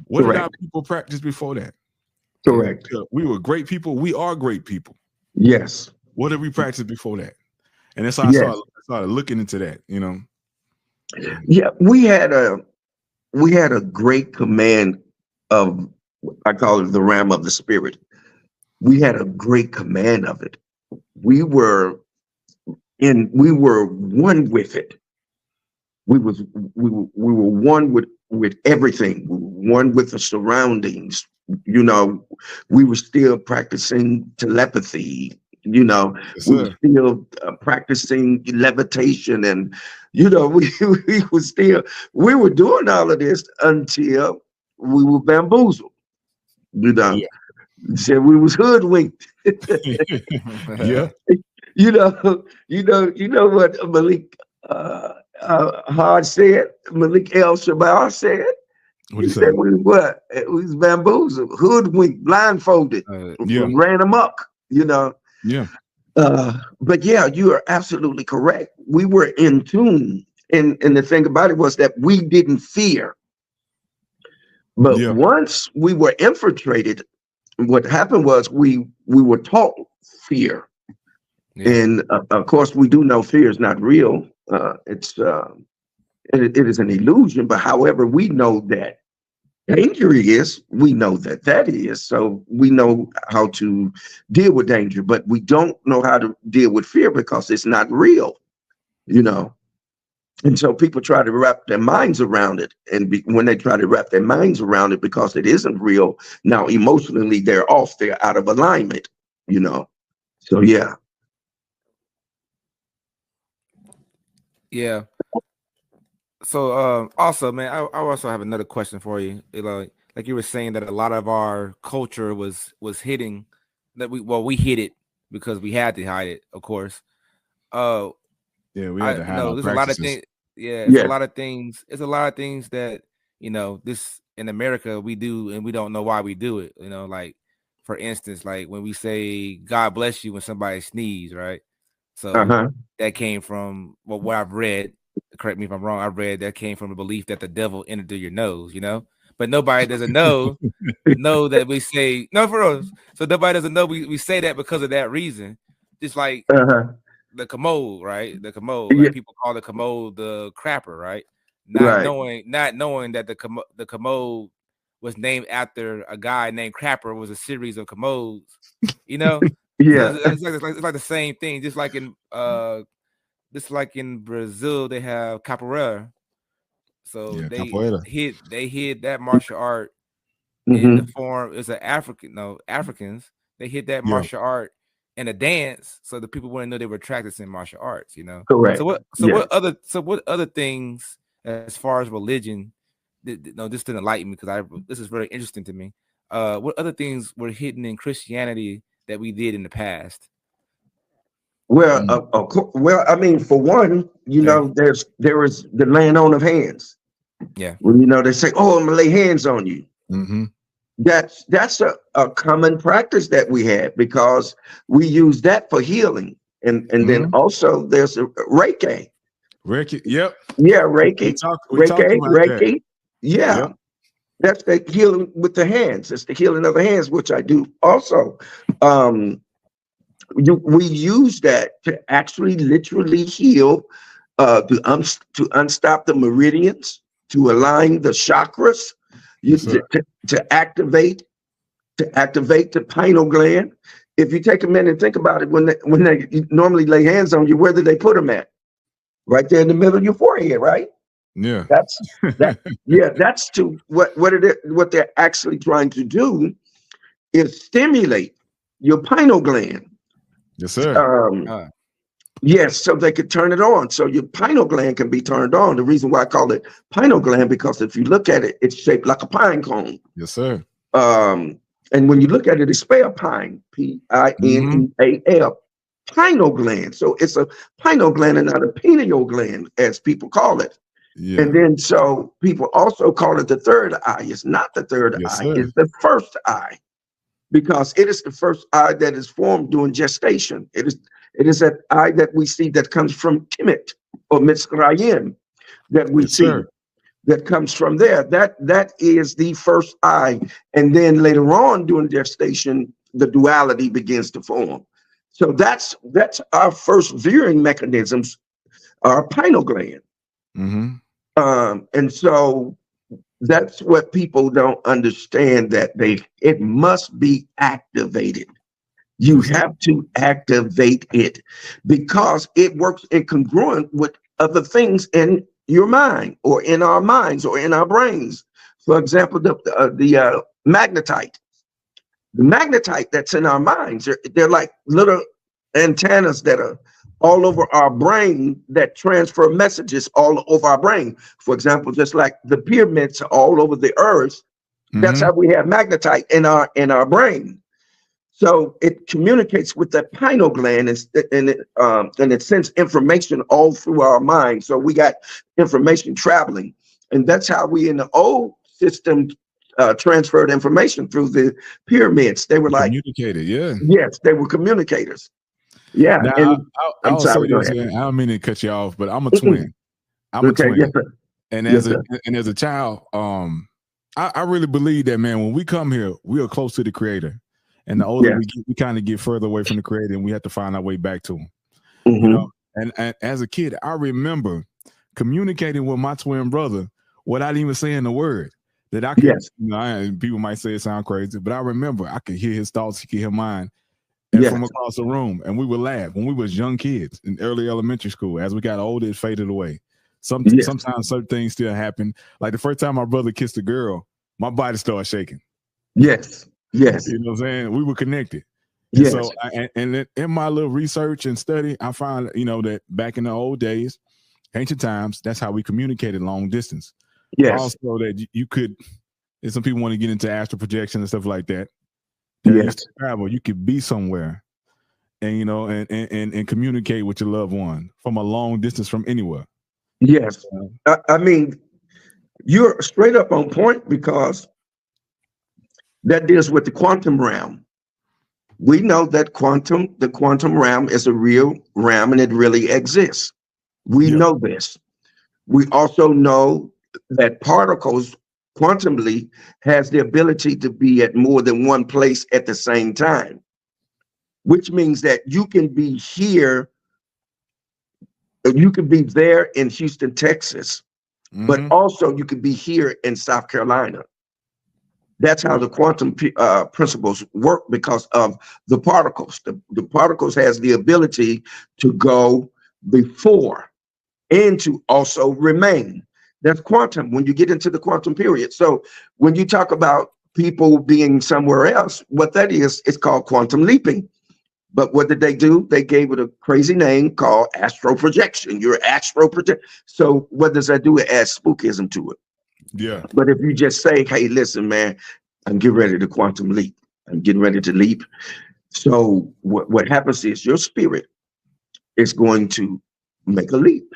Speaker 2: What did our people practice before that?
Speaker 4: Correct.
Speaker 2: We were great people. We are great people.
Speaker 4: Yes.
Speaker 2: What did we practice before that? And that's how I started looking into that, you know.
Speaker 4: Yeah, we had a great command of, I call it the realm of the spirit. We had a great command of it. We were one with it. We were one with everything. We were one with the surroundings. You know, we were still practicing telepathy. You know, we were still practicing levitation, and you know, we were doing all of this until we were bamboozled. You know, said we was hoodwinked.
Speaker 2: Yeah.
Speaker 4: You know what Malik Hard said, Malik El Shabar said.
Speaker 2: What
Speaker 4: he said we was bamboozled, hoodwinked, blindfolded, ran amok, you know.
Speaker 2: Yeah.
Speaker 4: But yeah, you are absolutely correct. We were in tune. And the thing about it was that we didn't fear But once we were infiltrated, what happened was we were taught fear. And of course, we do know fear is not real. It is an illusion. But however, we know that danger is, we know that is. So we know how to deal with danger, but we don't know how to deal with fear because it's not real, you know. And so people try to wrap their minds around it. And when they try to wrap their minds around it because it isn't real, now emotionally they're off, they're out of alignment, you know. So yeah.
Speaker 3: Yeah. So also, man, I also have another question for you. Like you were saying that a lot of our culture was hitting that we hid it because we had to hide it, of course.
Speaker 2: Yeah, we had to hide our
Speaker 3: there's
Speaker 2: practices.
Speaker 3: a lot of things. Yeah, it's a lot of things. It's a lot of things that, you know, this in America we do and we don't know why we do it. You know, like for instance, like when we say God bless you when somebody sneezes, right? So that came from what I've read. Correct me if I'm wrong. I read that came from the belief that the devil entered through your nose, you know. But nobody doesn't know that we say no for us. So nobody doesn't know we say that because of that reason. Just like the commode, right? The commode, like people call the commode the crapper, right? Not knowing that the commode was named after a guy named Crapper, was a series of commodes, you know. So it's like the same thing. Just like in Brazil, they have capoeira. So they hid that martial art in the form. It's an Africans. They hid that martial art in a dance, so the people wouldn't know they were practicing martial arts. You know,
Speaker 4: correct.
Speaker 3: So what other things as far as religion? No, this didn't enlighten me because this is very interesting to me. What other things were hidden in Christianity that we did in the past?
Speaker 4: Well, I mean, for one, you know, there is the laying on of hands.
Speaker 3: Yeah.
Speaker 4: Well, you know, they say, "Oh, I'm gonna lay hands on you." That's a common practice that we had because we use that for healing, and then also there's a Reiki.
Speaker 2: Reiki, yep.
Speaker 4: Yeah, Reiki. Reiki. Yeah.
Speaker 2: Yep.
Speaker 4: That's the healing with the hands. It's the healing of the hands, which I do also. We use that to actually literally heal, to unstop the meridians, to align the chakras, to activate the pineal gland. If you take a minute and think about it, when they normally lay hands on you, where do they put them at? Right there in the middle of your forehead, right?
Speaker 2: Yeah.
Speaker 4: That's to what they're actually trying to do is stimulate your pineal gland.
Speaker 2: Yes, sir.
Speaker 4: Yes, so they could turn it on. So your pineal gland can be turned on. The reason why I call it pineal gland, because if you look at it, it's shaped like a pine cone.
Speaker 2: Yes, sir.
Speaker 4: And when you look at it, it's spelled pine, P-I-N-E-A-L, pineal gland. So it's a pineal gland and not a pineal gland, as people call it. Yeah. And then so people also call it the third eye. It's not the third eye, it's the first eye, because it is the first eye that is formed during gestation. It is that eye that we see that comes from Kemet or Mitzrayim that we see. That comes from there. That is the first eye. And then later on during gestation, the duality begins to form. So that's our first viewing mechanisms, our pineal gland. And so that's what people don't understand, that it must be activated. You have to activate it because it works in congruent with other things in your mind or in our minds or in our brains. For example, the magnetite. The magnetite that's in our minds, they're like little antennas that are all over our brain that transfer messages all over our brain. For example, just like the pyramids are all over the earth, that's how we have magnetite in our brain. So it communicates with the pineal gland and it sends information all through our mind. So we got information traveling, and that's how we in the old system transferred information through the pyramids. They were like
Speaker 2: communicated,
Speaker 4: yes, they were communicators. Yeah.
Speaker 2: Now, I'm sorry, I don't mean to cut you off, but I'm a twin. I'm a twin.
Speaker 4: Yes,
Speaker 2: and as a child, I really believe that, man. When we come here, we are close to the Creator, and the older we get, we kind of get further away from the Creator, and we have to find our way back to Him. You know, and as a kid, I remember communicating with my twin brother without even saying the word. That I could, you know, people might say it sound crazy, but I remember I could hear his thoughts, he could hear mine, and from across the room, and we would laugh when we was young kids in early elementary school. As we got older, it faded away. Sometimes certain things still happen. Like the first time my brother kissed a girl, my body started shaking.
Speaker 4: Yes.
Speaker 2: You know what I'm saying? We were connected. And so, and in my little research and study, I found, you know, that back in the old days, ancient times, that's how we communicated long distance. Also, that you could, and some people want to get into astral projection and stuff like that. Travel, you could be somewhere, and you know, and communicate with your loved one from a long distance from anywhere.
Speaker 4: Yes, I mean, you're straight up on point, because that deals with the quantum realm. We know that the quantum realm is a real realm, and it really exists. We know this. We also know that particles quantumly has the ability to be at more than one place at the same time, which means that you can be here, you could be there in Houston, Texas, but also you could be here in South Carolina. That's how the quantum principles work, because of the particles. The particles has the ability to go before and to also remain. That's quantum when you get into the quantum period. So when you talk about people being somewhere else, what that is, it's called quantum leaping. But what did they do? They gave it a crazy name called astral projection. You're astral project. So what does that do? It adds spookism to it.
Speaker 2: Yeah.
Speaker 4: But if you just say, hey, listen, man, I'm getting ready to quantum leap. I'm getting ready to leap. So what happens is your spirit is going to make a leap.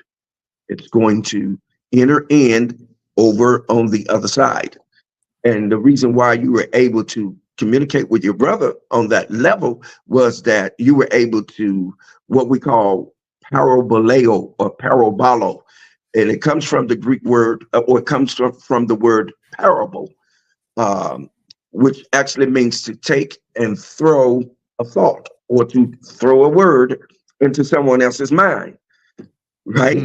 Speaker 4: It's going to enter in over on the other side. And the reason why you were able to communicate with your brother on that level was that you were able to, what we call paraboleo or parabolo. And it comes from the Greek word, or it comes from the word parable, which actually means to take and throw a thought, or to throw a word into someone else's mind. Right?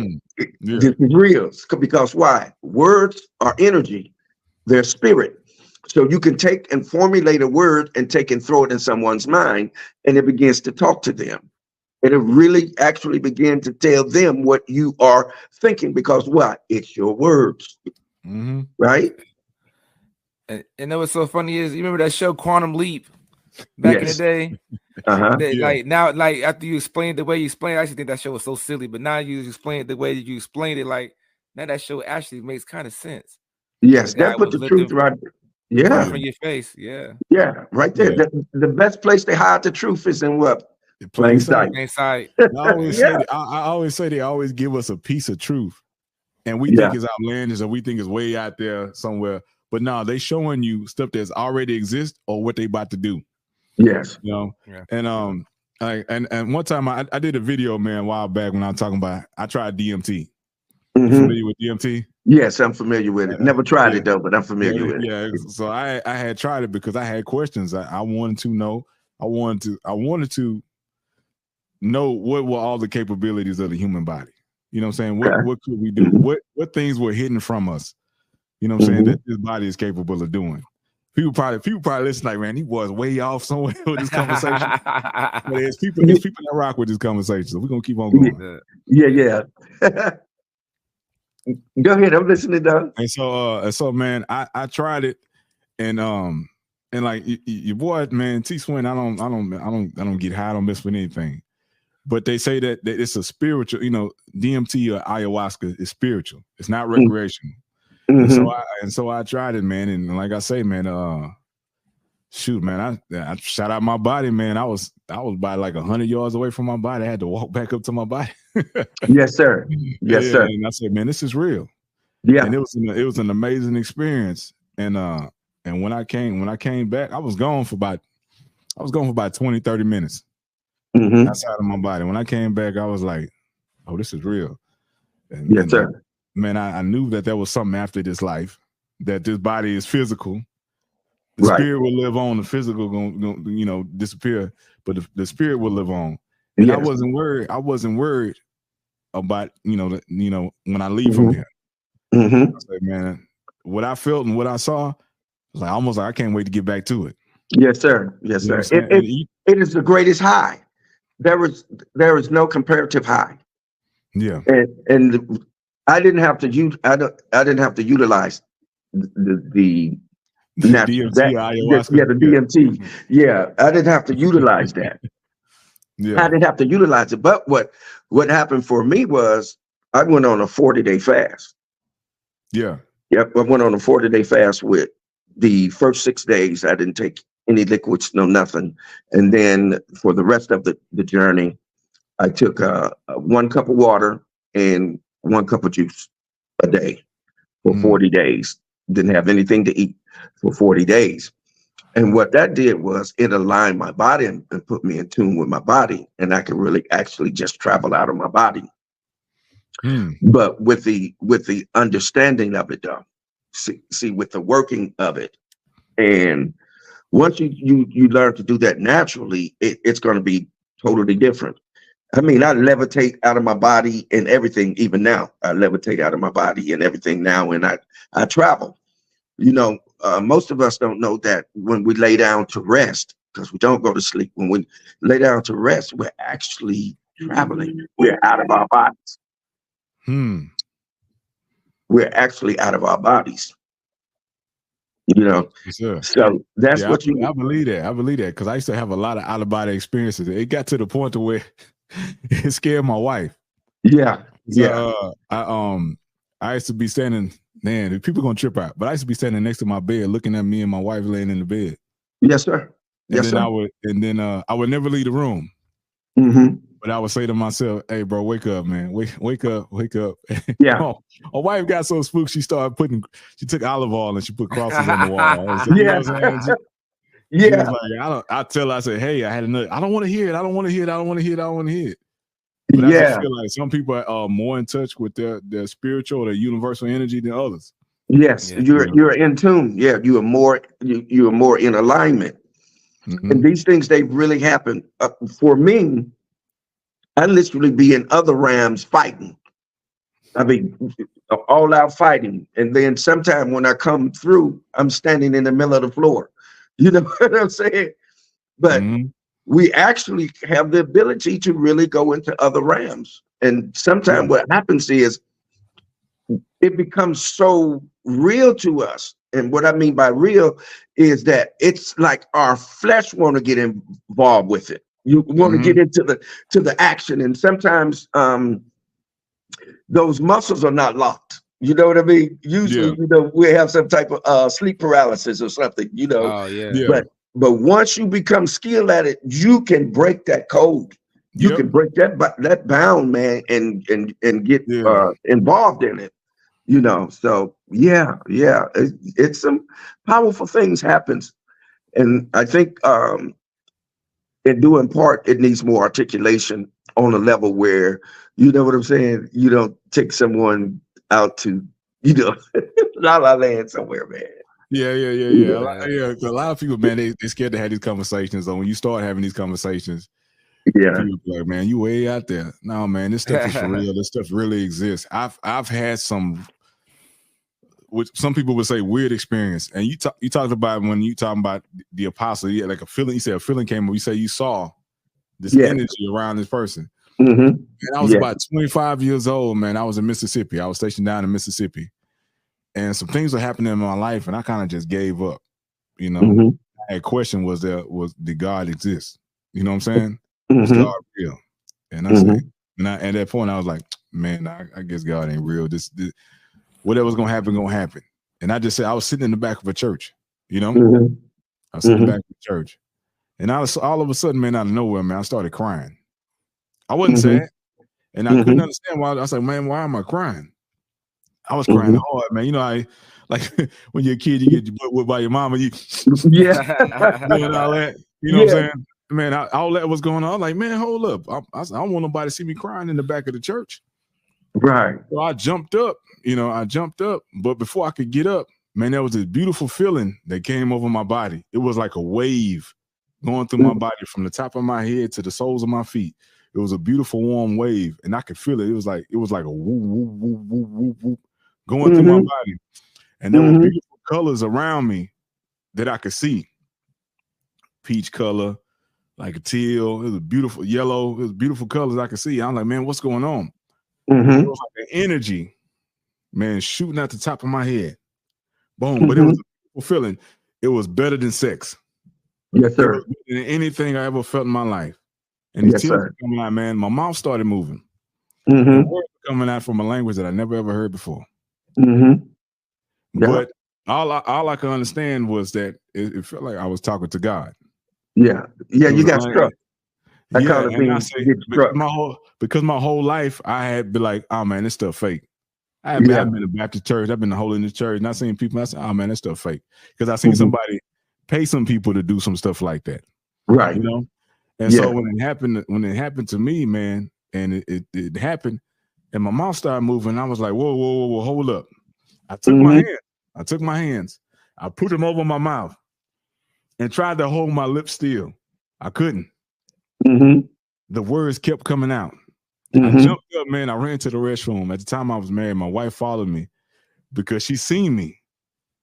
Speaker 4: This is real, because why? Words are energy, they're spirit. So you can take and formulate a word and take and throw it in someone's mind, and it begins to talk to them. And it really actually begin to tell them what you are thinking, because what? It's your words. Right?
Speaker 3: And what's so funny is, you remember that show Quantum Leap back in the day? Like now, like after you explained the way you explained, I actually think that show was so silly. But now you explained the way that you explained it, like now that show actually makes kind of sense.
Speaker 4: Yes, that put the truth right.
Speaker 3: Right from your face.
Speaker 4: Yeah, right there. The best place to hide the truth is in what? Plain sight.
Speaker 3: I
Speaker 2: always say they always give us a piece of truth, and we think it's outlandish, or we think it's way out there somewhere. But no, they showing you stuff that's already exists or what they about to do.
Speaker 4: Yes.
Speaker 2: You know, and and one time I did a video, man, a while back when I was talking about, I tried DMT. You familiar with DMT?
Speaker 4: Yes, I'm familiar with it. Never tried it though, but I'm familiar with it.
Speaker 2: Yeah. So I had tried it because I had questions. I wanted to know. I wanted to know what were all the capabilities of the human body. You know what I'm saying? What could we do? What things were hidden from us? You know what I'm saying? That this body is capable of doing. People probably listen like, man, he was way off somewhere with this conversation. But there's people that rock with this conversation. So we're gonna keep on going.
Speaker 4: Yeah. Go ahead, I'm listening, Doug.
Speaker 2: And so man, I tried it, and like your boy, man, Tswin, I don't get high, I don't mess with anything. But they say that it's a spiritual, you know, DMT or ayahuasca is spiritual. It's not recreational. And so I tried it, man, and like I say, man, shoot, man, I shot out my body, man. I was about like 100 yards away from my body. I had to walk back up to my body.
Speaker 4: Yes, sir. Yes, sir.
Speaker 2: And I said, man, this is real.
Speaker 4: Yeah.
Speaker 2: And it was an amazing experience. And when I came back, I was gone for about 20, 30 minutes outside of my body. When I came back, I was like, oh, this is real.
Speaker 4: Yes, sir.
Speaker 2: Man, I knew that there was something after this life. that this body is physical. The
Speaker 4: Right.
Speaker 2: spirit will live on. The physical going disappear, but the spirit will live on. And
Speaker 4: Yes.
Speaker 2: I wasn't worried. I wasn't worried about when I leave from here.
Speaker 4: Mm-hmm.
Speaker 2: I said, man, what I felt and what I saw was like almost like I can't wait to get back to it.
Speaker 4: Yes, sir. Yes, sir. It is the greatest high. There is no comparative high.
Speaker 2: Yeah.
Speaker 4: And I didn't have to use I didn't have to utilize the natural, the DMT. Yeah, I didn't have to utilize that.
Speaker 2: Yeah.
Speaker 4: I didn't have to utilize it. But what happened for me was I went on a 40-day fast.
Speaker 2: Yeah.
Speaker 4: Yep. I went on a 40-day fast with the first 6 days. I didn't take any liquids, no nothing. And then for the rest of the journey, I took 1 cup of water and 1 cup of juice a day for 40 days. Didn't have anything to eat for 40 days. And what that did was it aligned my body and put me in tune with my body. And I could really actually just travel out of my body. But with the understanding of it, though, see with the working of it, and once you learn to do that naturally, it's going to be totally different. I mean, I levitate out of my body and everything. Even now, I levitate out of my body and everything now, and I travel. Most of us don't know that when we lay down to rest, because we don't go to sleep. When we lay down to rest, we're actually traveling. We're out of our bodies. We're actually out of our bodies.
Speaker 2: Yes,
Speaker 4: so that's what
Speaker 2: I believe that. I believe that because I used to have a lot of out of body experiences. It got to the point to where it scared my wife.
Speaker 4: Yeah.
Speaker 2: I used to be standing, man, people gonna trip out, but I used to be standing next to my bed looking at me and my wife laying in the bed.
Speaker 4: Yes, sir.
Speaker 2: Yes, sir. I would never leave the room.
Speaker 4: Mm-hmm.
Speaker 2: But I would say to myself, hey, bro, wake up, man. Wake up.
Speaker 4: Yeah.
Speaker 2: My wife got so spooked, she took olive oil and she put crosses on the wall.
Speaker 4: Yeah.
Speaker 2: I tell her, I said, hey, I had another, I don't want to hear it. I don't want to hear it. But I just feel like some people are more in touch with their spiritual, their universal energy than others.
Speaker 4: Yes, you're in tune. Yeah, you are more in alignment. Mm-hmm. And these things, they really happen. For me, I literally be in other realms fighting. I mean, all out fighting. And then sometime when I come through, I'm standing in the middle of the floor. You know what I'm saying? But we actually have the ability to really go into other realms. And sometimes what happens is it becomes so real to us. And what I mean by real is that it's like our flesh want to get involved with it. You want to get into the action. And sometimes those muscles are not locked. You know what I mean? Usually, we have some type of sleep paralysis or something,
Speaker 3: Oh, yeah.
Speaker 4: But once you become skilled at it, you can break that code. You can break that bound, man, and get involved in it. So it's some powerful things happens. And I think in doing part, it needs more articulation on a level where, you know what I'm saying? You don't take someone out to, la la land somewhere, man.
Speaker 2: Yeah. A lot of people, man, they scared to have these conversations. So when you start having these conversations, people be like, man, you way out there. No, man, this stuff is for real. This stuff really exists. I've had some, which some people would say weird experience. And you talked about when you talking about the apostle, like a feeling. You said a feeling came up. You say you saw this energy around this person.
Speaker 4: Mm-hmm.
Speaker 2: And I was about 25 years old, man. I was in Mississippi. I was stationed down in Mississippi. And some things were happening in my life, and I kind of just gave up. My question was, did God exist? You know what I'm saying? Was God real? And I said, and at that point, I was like, man, I guess God ain't real. This whatever's gonna happen. And I just said, I was sitting in the back of a church, I was sitting in the back of the church. And all of a sudden, man, out of nowhere, man, I started crying. I wasn't sad. And I couldn't understand why. I was like, man, why am I crying? I was crying hard, man. I like when you're a kid, you get your butt whipped by your mama. All that. You know what I'm saying? Man, all that was going on. I was like, man, hold up. I don't want nobody to see me crying in the back of the church.
Speaker 4: Right.
Speaker 2: So I jumped up, but before I could get up, man, there was this beautiful feeling that came over my body. It was like a wave going through my body from the top of my head to the soles of my feet. It was a beautiful warm wave, and I could feel it. It was like a whoop, whoop, whoop, whoop, whoop, whoop, going through my body. And there were beautiful colors around me that I could see. Peach color, like a teal. It was a beautiful yellow. It was beautiful colors I could see. I'm like, man, what's going on? It was like an energy, man, shooting out the top of my head. Boom. But it was a beautiful feeling. It was better than sex.
Speaker 4: Yes, sir.
Speaker 2: It was better than anything I ever felt in my life. And the tears were coming out, man. My mouth started moving. The words were coming out from a language that I never ever heard before. But all I could understand was that it felt like I was talking to God.
Speaker 4: Yeah, you got struck.
Speaker 2: I call it being struck. Because my whole life I had been like, oh man, this stuff fake. I've been in Baptist church, I've been the Holiness church, and I seen people. I said, oh man, this stuff fake. Because I seen somebody pay some people to do some stuff like that,
Speaker 4: right?
Speaker 2: You know. And so when it happened to me, man, and it happened, and my mouth started moving, I was like, whoa, hold up. I took my hands, I put them over my mouth and tried to hold my lips still. I couldn't. The words kept coming out. I jumped up, man. I ran to the restroom. At the time I was married, my wife followed me because she seen me,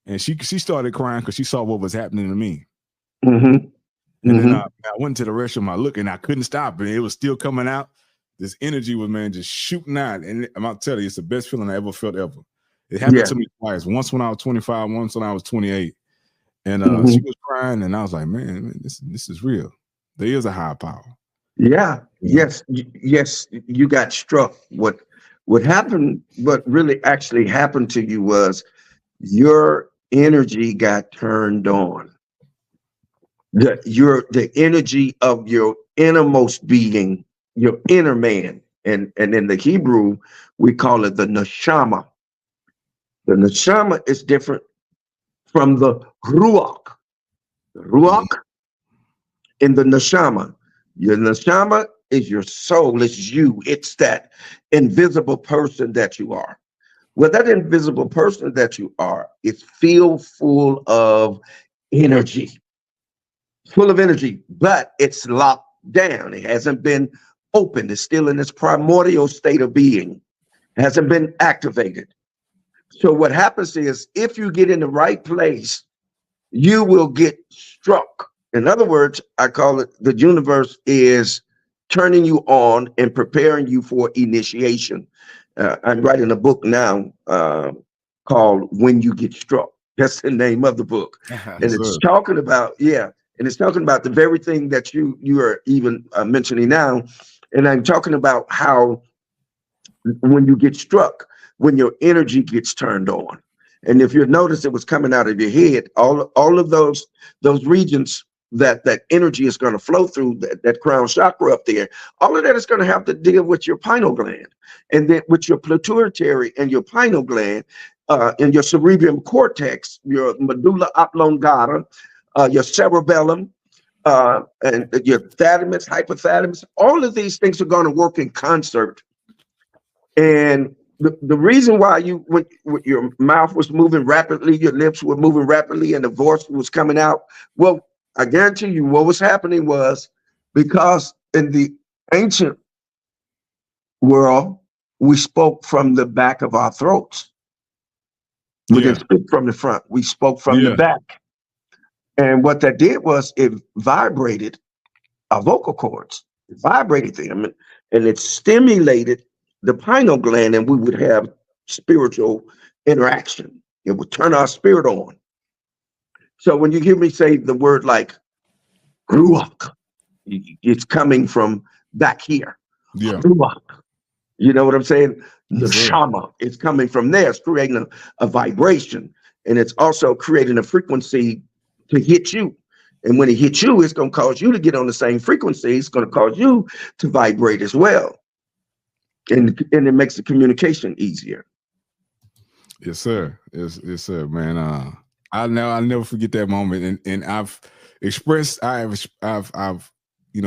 Speaker 2: and she started crying because she saw what was happening to me. And then I went to the restroom. I looked, and I couldn't stop it. It was still coming out. This energy was, man, just shooting out. And I'm about to tell you, it's the best feeling I ever felt ever. It happened to me twice. Once when I was 25, once when I was 28. And she was crying, and I was like, man, this is real. There is a higher power.
Speaker 4: Yes, you got struck. What happened, what really actually happened to you was your energy got turned on. The energy of your innermost being, your inner man, and in the Hebrew we call it the neshama. The neshama is different from the ruach. The ruach in the neshama. Your neshama is your soul. It's you. It's that invisible person that you are. Well, that invisible person that you are is filled full of energy. Full of energy, but it's locked down. It hasn't been opened. It's still in its primordial state of being. It hasn't been activated. So what happens is, if you get in the right place, you will get struck. In other words, I call it the universe is turning you on and preparing you for initiation. I'm writing a book now called When You Get Struck. That's the name of the book. And it's talking about, and it's talking about the very thing that you are even mentioning now. And I'm talking about how when you get struck, when your energy gets turned on. And if you notice, it was coming out of your head, all of those regions that energy is going to flow through, that crown chakra up there, all of that is going to have to deal with your pineal gland, and then with your pituitary and your pineal gland, and your cerebrum cortex, your medulla oblongata, your cerebellum, and your thalamus, hypothalamus. All of these things are going to work in concert. And the reason why when your mouth was moving rapidly, your lips were moving rapidly, and the voice was coming out, well, I guarantee you what was happening was because in the ancient world, we spoke from the back of our throats. We didn't speak from the front. We spoke from the back. And what that did was it vibrated our vocal cords. It vibrated them, and it stimulated the pineal gland, and we would have spiritual interaction. It would turn our spirit on. So when you hear me say the word like ruach, it's coming from back here. Ruach. You know what I'm saying? The shama, it's coming from there. It's creating a vibration, and it's also creating a frequency to hit you. And when it hits you, it's going to cause you to get on the same frequency. It's going to cause you to vibrate as well. And it makes the communication easier.
Speaker 2: Yes, sir. Yes, sir, man. I'll never forget that moment. And I've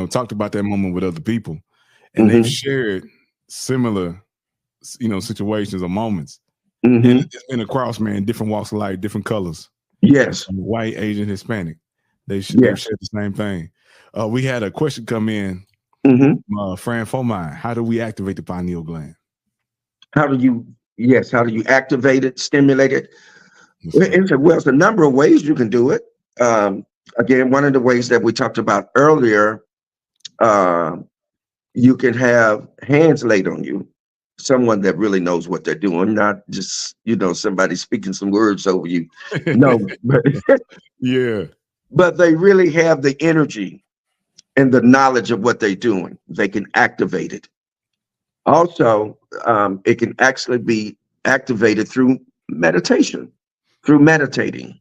Speaker 2: talked about that moment with other people, and they've shared similar, situations or moments. And it's been across, man, different walks of life, different colors.
Speaker 4: Yes.
Speaker 2: White, Asian, Hispanic. They've shared the same thing. We had a question come in. Fran Fomine, how do we activate the pineal gland?
Speaker 4: How do you activate it, stimulate it? Well, it's a number of ways you can do it. Again, one of the ways that we talked about earlier, you can have hands laid on you, someone that really knows what they're doing, not just, somebody speaking some words over you. No, but but they really have the energy and the knowledge of what they're doing. They can activate it. Also, it can actually be activated through meditation, through meditating.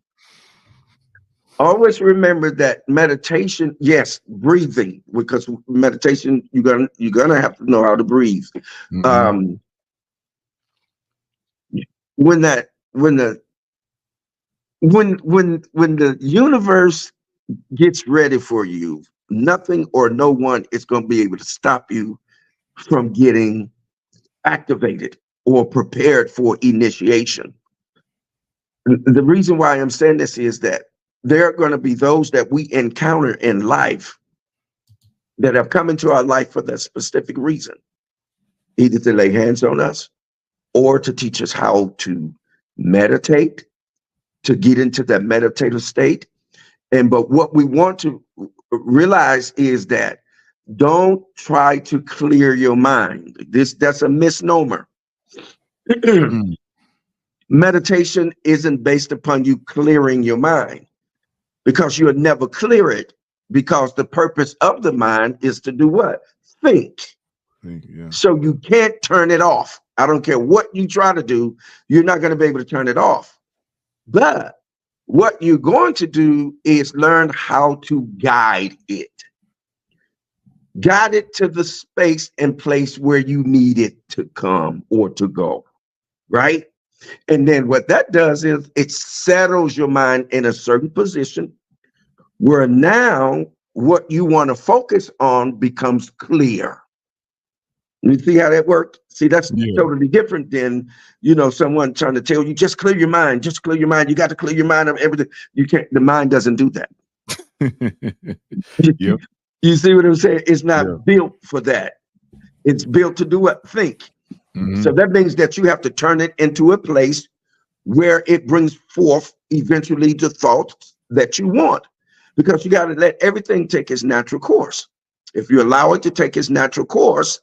Speaker 4: Always remember that meditation, yes, breathing, because meditation, you're gonna have to know how to breathe. When the universe gets ready for you, nothing or no one is going to be able to stop you from getting activated or prepared for initiation. The reason why I'm saying this is that there are going to be those that we encounter in life that have come into our life for that specific reason, either to lay hands on us or to teach us how to meditate, to get into that meditative state. But what we want to realize is that don't try to clear your mind. That's a misnomer. Meditation isn't based upon you clearing your mind, because you'll never clear it, because the purpose of the mind is to do what? Think. So you can't turn it off. I don't care what you try to do, you're not going to be able to turn it off. But what you're going to do is learn how to guide it. Guide it to the space and place where you need it to come or to go, right? And then what that does is it settles your mind in a certain position where now what you want to focus on becomes clear. You see how that worked? See, that's totally different than, someone trying to tell you, just clear your mind, just clear your mind. You got to clear your mind of everything. You can't, the mind doesn't do that. You see what I'm saying? It's not built for that. It's built to do what? Think. So that means that you have to turn it into a place where it brings forth eventually the thoughts that you want, because you got to let everything take its natural course. If you allow it to take its natural course,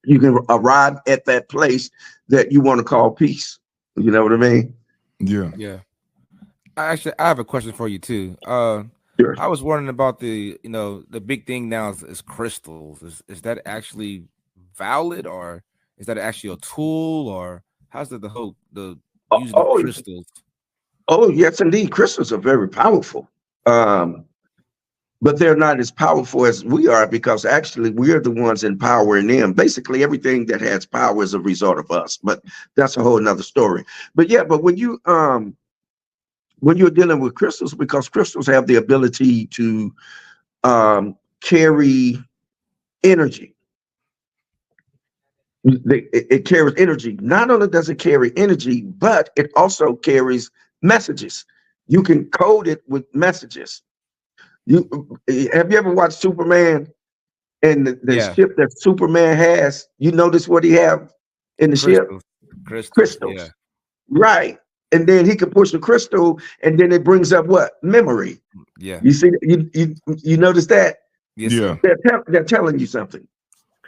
Speaker 4: you can arrive at that place that you want to call peace. You know what I mean?
Speaker 3: Yeah. I have a question for you too.
Speaker 4: Sure.
Speaker 3: I was wondering about the big thing now is crystals. Is that actually valid, or is that actually a tool, or how's the use of crystals?
Speaker 4: Oh, yes, indeed. Crystals are very powerful. But they're not as powerful as we are, because actually we're the ones empowering them. Basically, everything that has power is a result of us, but that's a whole nother story. But when you're dealing with crystals, because crystals have the ability to carry energy. It carries energy. Not only does it carry energy, but it also carries messages. You can code it with messages. Have you ever watched Superman and the ship that Superman has? You notice what he have in the ship? Crystals.
Speaker 3: Yeah.
Speaker 4: Right. And then he can push a crystal, and then it brings up what? Memory.
Speaker 3: Yeah.
Speaker 4: You see, you notice that?
Speaker 3: Yes.
Speaker 2: Yeah.
Speaker 4: They're telling you something.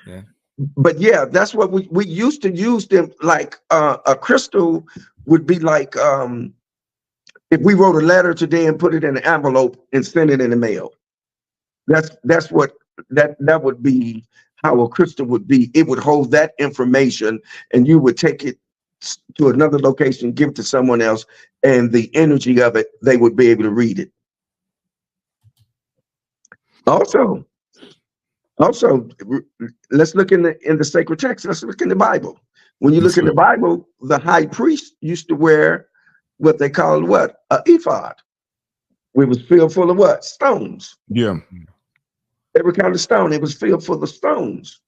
Speaker 3: Yeah.
Speaker 4: But that's what we used to use them, like a crystal would be like if we wrote a letter today and put it in an envelope and send it in the mail. That's what that would be, how a crystal would be. It would hold that information, and you would take it to another location, give it to someone else, and the energy of it, they would be able to read it. Also, let's look in the sacred text. Let's look in the Bible. When you look in the Bible, the high priest used to wear what they called what? An ephod. It was filled full of what? Stones.
Speaker 2: Yeah.
Speaker 4: Every kind of stone. It was filled full of stones.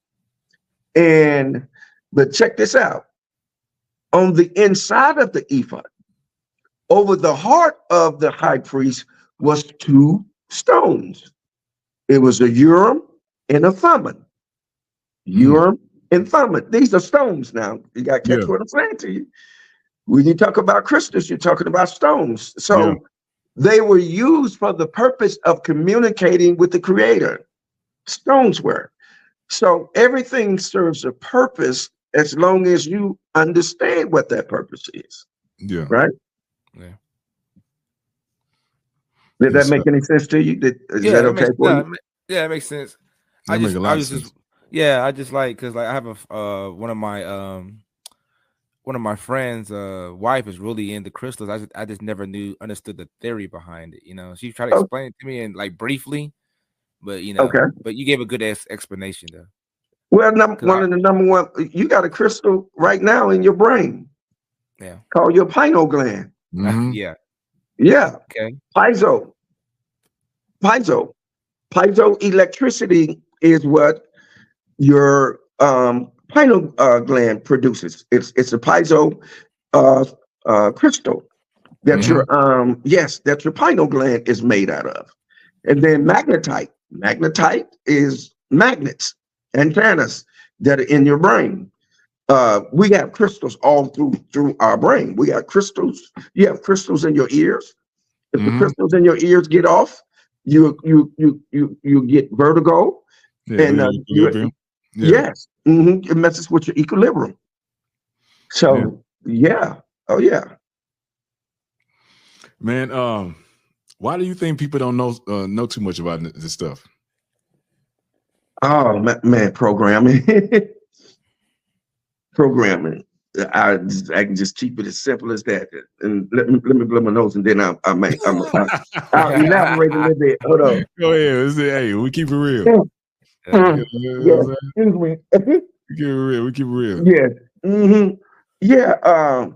Speaker 4: But check this out. on the inside of the ephod, over the heart of the high priest, was 2 stones. It was a Urim and a Thummim. Urim and Thummim. These are stones now. You got to catch what I'm saying to you. When you talk about crystals, you're talking about stones. So they were used for the purpose of communicating with the Creator. Stones were. So everything serves a purpose as long as you understand what that purpose is.
Speaker 2: Yeah.
Speaker 4: Right?
Speaker 3: Yeah.
Speaker 4: Did that make any sense to you? Is that okay for you?
Speaker 3: Yeah, it makes sense.
Speaker 2: I
Speaker 3: just like, because like I have a one of my friends' wife is really into crystals. I just never understood the theory behind it. You know, she tried to explain it to me and like briefly, but you know, but you gave a good explanation though.
Speaker 4: Well, one of the number one, you got a crystal right now in your brain.
Speaker 3: Yeah.
Speaker 4: Called your pineal gland.
Speaker 3: Yeah.
Speaker 4: Yeah.
Speaker 3: Okay.
Speaker 4: Piezo electricity is what your pineal gland produces. It's a piezo crystal that your that your pineal gland is made out of. And then magnetite. Magnetite is magnets, antennas that are in your brain. We have crystals all through our brain. We got crystals. You have crystals in your ears. If the crystals in your ears get off, you get vertigo. Yes, it messes with your equilibrium. So
Speaker 2: man. Why do you think people don't know too much about this stuff?
Speaker 4: Oh man, programming. I can just keep it as simple as that, and let me blow my nose, and then I'll elaborate a little bit. Hold on.
Speaker 2: Go ahead. Hey, we keep it real.
Speaker 4: Excuse me.
Speaker 2: We keep it real.
Speaker 4: Yeah. Yeah.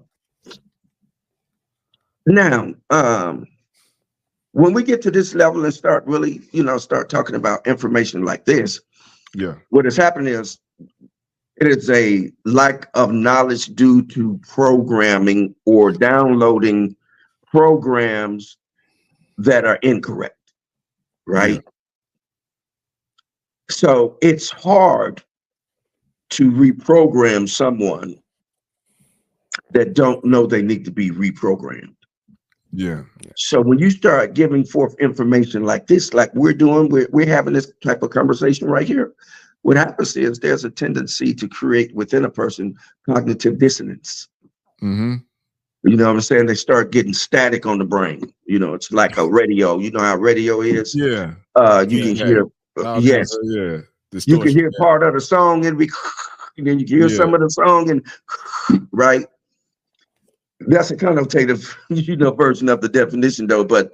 Speaker 4: Now, when we get to this level and start really, start talking about information like this, what has happened is it is a lack of knowledge due to programming or downloading programs that are incorrect, right? So it's hard to reprogram someone that don't know they need to be reprogrammed.
Speaker 2: Yeah.
Speaker 4: So when you start giving forth information like this, like we're doing, we're having this type of conversation right here. What happens is there's a tendency to create within a person cognitive dissonance. You know what I'm saying? They start getting static on the brain. It's like a radio. You know how radio is?
Speaker 2: Yeah.
Speaker 4: You can hear, you can hear part of the song and then you can hear some of the song and right. That's a connotative, version of the definition though, but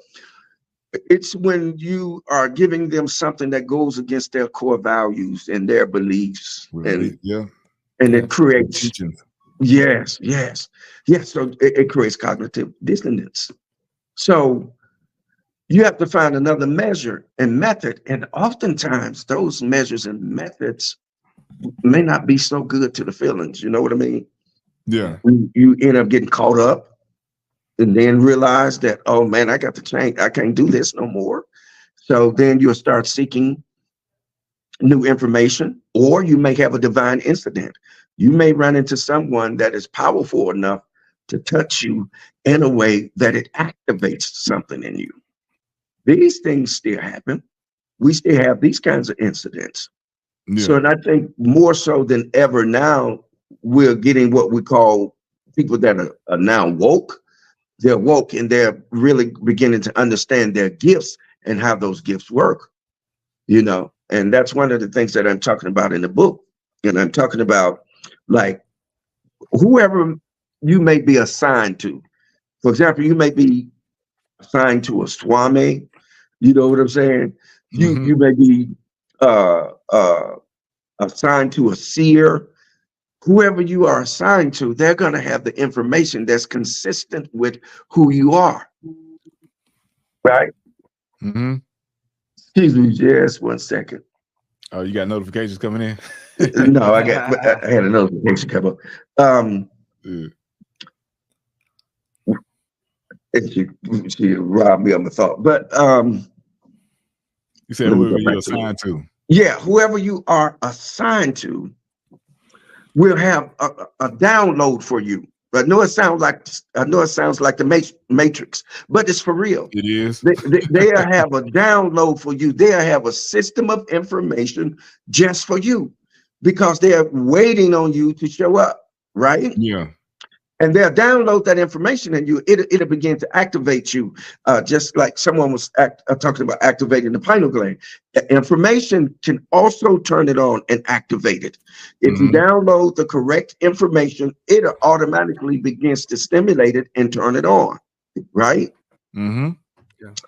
Speaker 4: it's when you are giving them something that goes against their core values and their beliefs, and it creates yes. So it creates cognitive dissonance. So you have to find another measure and method, and oftentimes those measures and methods may not be so good to the feelings. You know what I mean?
Speaker 2: Yeah.
Speaker 4: You end up getting caught up. And then realize that, oh man, I got to change. I can't do this no more. So then you'll start seeking new information, or you may have a divine incident. You may run into someone that is powerful enough to touch you in a way that it activates something in you. These things still happen. We still have these kinds of incidents. So, and I think more so than ever now, we're getting what we call people that are now woke. They're woke and they're really beginning to understand their gifts and how those gifts work, and that's one of the things that I'm talking about in the book. And I'm talking about like whoever you may be assigned to. For example, you may be assigned to a swami, you know what I'm saying? You may be assigned to a seer. Whoever you are assigned to, they're going to have the information that's consistent with who you are. Right? Excuse me, just 1 second.
Speaker 2: Oh, you got notifications coming in?
Speaker 4: No, I had a notification come up. She robbed me of my thought. But
Speaker 2: you said whoever you're assigned to.
Speaker 4: Yeah, whoever you are assigned to will have a download for you. I know it sounds like the Matrix, but it's for real.
Speaker 2: It is.
Speaker 4: They'll have a download for you. They'll have a system of information just for you because they're waiting on you to show up, right?
Speaker 2: Yeah.
Speaker 4: And they'll download that information and it'll begin to activate you, just like someone was talking about activating the pineal gland. Information can also turn it on and activate it. If you download the correct information, it automatically begins to stimulate it and turn it on, right?
Speaker 2: Yeah.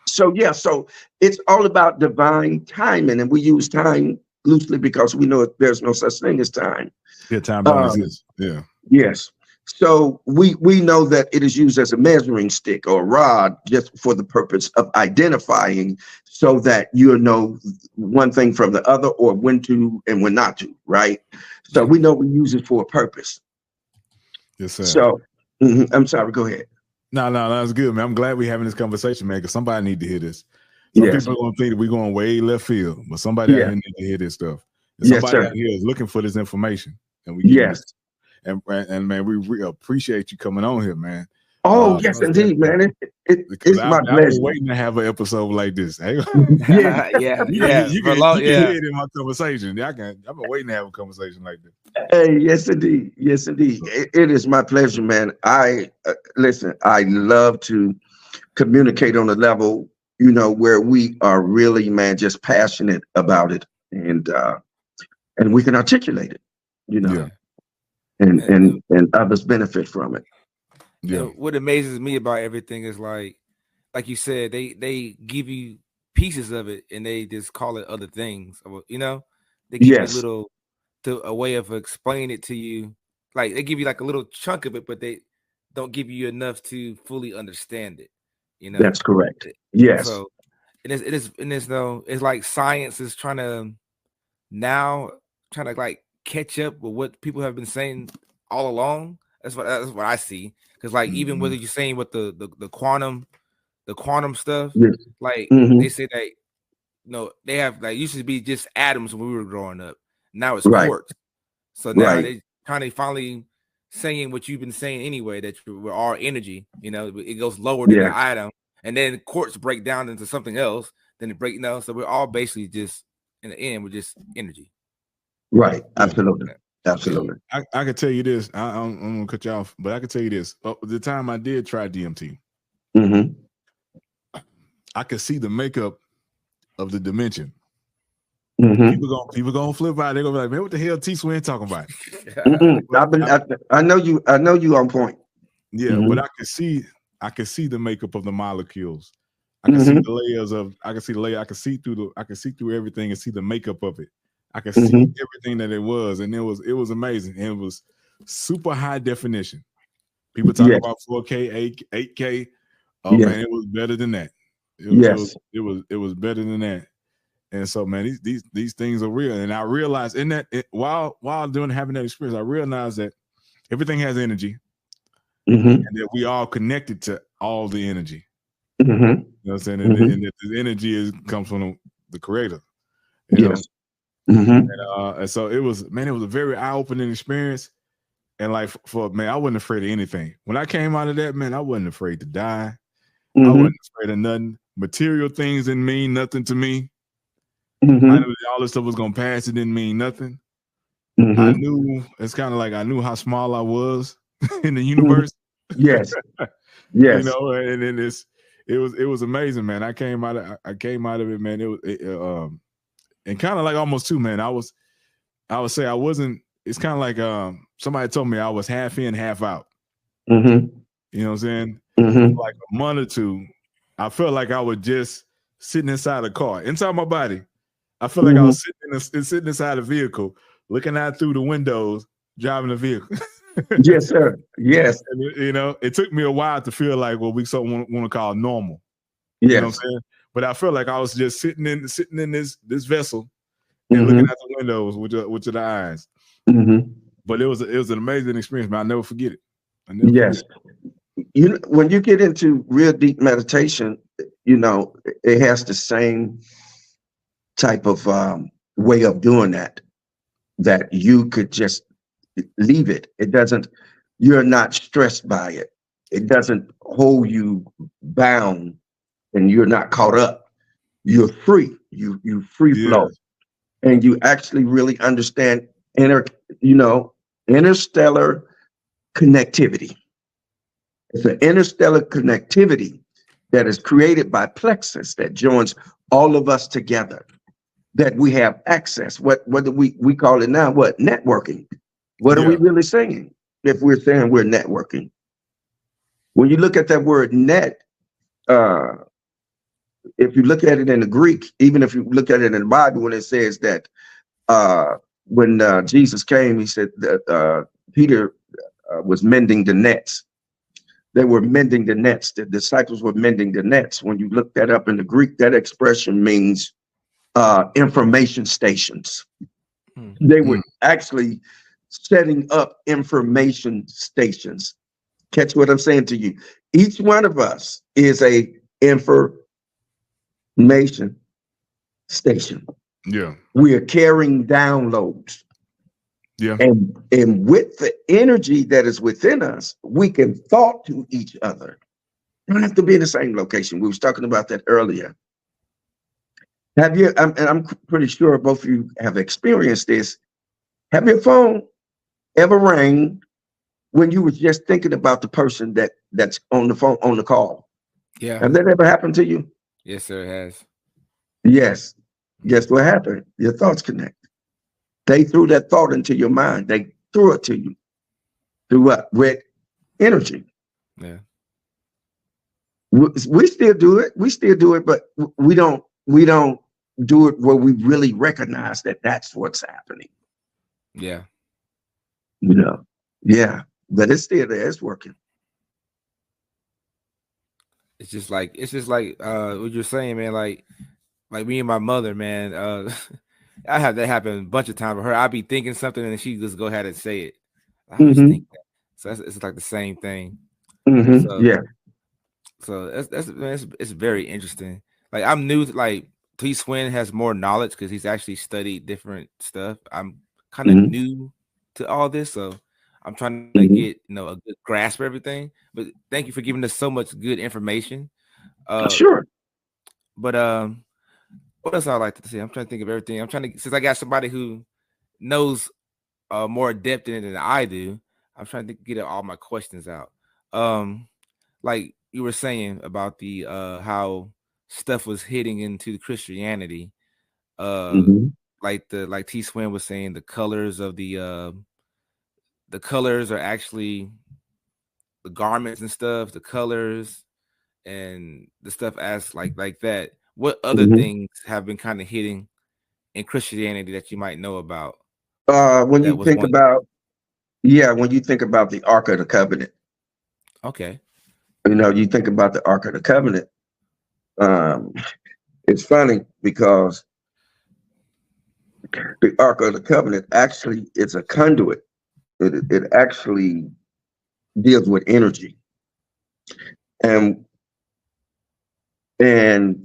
Speaker 4: So it's all about divine timing, and we use time loosely because we know there's no such thing as time.
Speaker 2: Yeah, time don't exist. Yeah.
Speaker 4: Yes. So we know that it is used as a measuring stick or a rod just for the purpose of identifying so that you know one thing from the other or when to and when not to, right? So we know we use it for a purpose.
Speaker 2: Yes, sir.
Speaker 4: So I'm sorry, go ahead.
Speaker 2: No, that's good, man. I'm glad we're having this conversation, man, because somebody need to hear this. Some people are going to think that we're going way left field, but somebody out here need to hear this stuff. And somebody out here is looking for this information. And we And man, we appreciate you coming on here, man.
Speaker 4: Oh, yes, indeed, man. It's my pleasure.
Speaker 2: I've been waiting to have an episode like this. Hey?
Speaker 3: You can
Speaker 2: hear it in my conversation. I've been waiting to have a conversation like this.
Speaker 4: Hey, yes, indeed. Yes, indeed. It is my pleasure, man. Listen, I love to communicate on a level, where we are really, man, just passionate about it and we can articulate it,
Speaker 2: Yeah.
Speaker 4: And others benefit from it.
Speaker 3: Yeah. What amazes me about everything is like you said, they give you pieces of it and they just call it other things. They give you a way of explaining it to you. Like they give you like a little chunk of it, but they don't give you enough to fully understand it.
Speaker 4: That's correct. Yes.
Speaker 3: So it's like science is trying to like catch up with what people have been saying all along. That's what I see. Because like even whether you're saying what the quantum stuff, like they say that they have like used to be just atoms when we were growing up. Now it's quarks. So now they kind of finally saying what you've been saying anyway, that we're all energy. It goes lower than the atom, and then quarks break down into something else. Then it break so we're all basically just in the end we're just energy.
Speaker 4: Right. Absolutely. Absolutely.
Speaker 2: I can tell you this. I'm gonna cut you off, but I can tell you this. The time I did try DMT, I could see the makeup of the dimension. People gonna flip out. They're gonna be like, man, what the hell Tswin talking about?
Speaker 4: I know you on point.
Speaker 2: Yeah, but I can see the makeup of the molecules. I can see the layers of. I can see the layer. I can see through everything and see the makeup of it. I could see everything that it was, and it was amazing. And it was super high definition. People talk about 4K, 8K. Oh man, it was better than that. It was better than that. And so, man, these things are real. And I realized while having that experience, I realized that everything has energy, and that we all connected to all the energy. You know what I'm saying? And that the energy comes from the Creator. You know? And so it was a very eye-opening experience. And like I wasn't afraid of anything. When I came out of that, man, I wasn't afraid to die. I wasn't afraid of nothing. Material things didn't mean nothing to me. I knew all this stuff was gonna pass. It didn't mean nothing. I knew it's kind of like I knew how small I was in the universe.
Speaker 4: Yes.
Speaker 2: And then it was amazing, man. I came out of it, man. And kind of like almost too, man. I would say I wasn't. It's kind of like somebody told me I was half in, half out. You know what I'm saying? Like a month or two, I felt like I was just sitting inside a car, inside my body. I felt like I was sitting inside a vehicle, looking out through the windows, driving the vehicle.
Speaker 4: Yes, sir. Yes.
Speaker 2: And, it took me a while to feel like what we want to call normal.
Speaker 4: Yes.
Speaker 2: You know what I'm saying? But I felt like I was just sitting in this vessel and looking out the windows with the eyes. But it was an amazing experience, man. I'll never forget it.
Speaker 4: Yes. when you get into real deep meditation, it has the same type of way of doing that you could just leave it. It doesn't, you're not stressed by it. It doesn't hold you bound and you're not caught up. You're free. You free flow. And you actually really understand interstellar connectivity. It's an interstellar connectivity that is created by plexus that joins all of us together, that we have access. What do we call it now? What? Networking. What are we really saying if we're saying we're networking? When you look at that word net, if you look at it in the Greek, even if you look at it in the Bible, when it says that when Jesus came, he said that Peter was mending the nets. They were mending the nets. The disciples were mending the nets. When you look that up in the Greek, that expression means information stations. They were actually setting up information stations. Catch what I'm saying to you. Each one of us is a information station.
Speaker 2: Yeah.
Speaker 4: We are carrying downloads.
Speaker 2: Yeah.
Speaker 4: And with the energy that is within us, we can talk to each other. You don't have to be in the same location. We was talking about that earlier. Have you, and I'm pretty sure both of you have experienced this. Have your phone ever rang when you were just thinking about the person that's on the phone, on the call?
Speaker 3: Yeah.
Speaker 4: Have that ever happened to you?
Speaker 3: Yes, sir, it has.
Speaker 4: Yes. Guess what happened? Your thoughts connect. They threw that thought into your mind. They threw it to you. Through what? With energy.
Speaker 3: Yeah.
Speaker 4: We still do it. We still do it, but we don't do it where we really recognize that that's what's happening.
Speaker 3: Yeah.
Speaker 4: Yeah. But it's still there. It's working.
Speaker 3: It's just like what you're saying, man. Like me and my mother, man. I have that happen a bunch of times with her. I'll be thinking something and she just go ahead and say it. I just think that. So it's like the same thing. So,
Speaker 4: yeah.
Speaker 3: So it's very interesting. Like I'm new to, like Tswin has more knowledge because he's actually studied different stuff. I'm kind of new to all this, so I'm trying to get a good grasp of everything. But thank you for giving us so much good information.
Speaker 4: Sure.
Speaker 3: But what else I like to say? I'm trying to think of everything. I'm trying to, since I got somebody who knows more depth in it than I do, I'm trying to get all my questions out. Like you were saying about the how stuff was hitting into Christianity. Like Tswin was saying, the colors of the colors are actually the garments and stuff, the colors and the stuff as like that. What other things have been kind of hitting in Christianity that you might know about?
Speaker 4: When you think about the Ark of the Covenant.
Speaker 3: Okay.
Speaker 4: You think about the Ark of the Covenant. It's funny because the Ark of the Covenant actually is a conduit. It actually deals with energy. And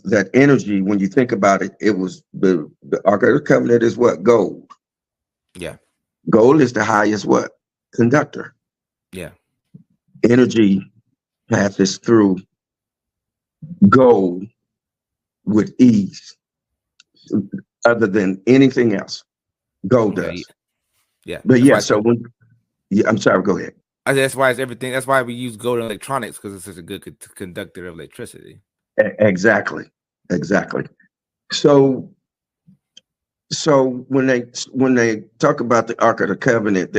Speaker 4: that energy, when you think about it, it was the Ark of the Covenant is what? Gold.
Speaker 3: Yeah.
Speaker 4: Gold is the highest what? Conductor.
Speaker 3: Yeah.
Speaker 4: Energy passes through gold with ease, other than anything else. Gold does.
Speaker 3: Yeah.
Speaker 4: But yeah, so I'm sorry, go ahead.
Speaker 3: That's why it's everything. That's why we use gold in electronics, because it's such a good conductor of electricity.
Speaker 4: Exactly. So when they talk about the Ark of the Covenant,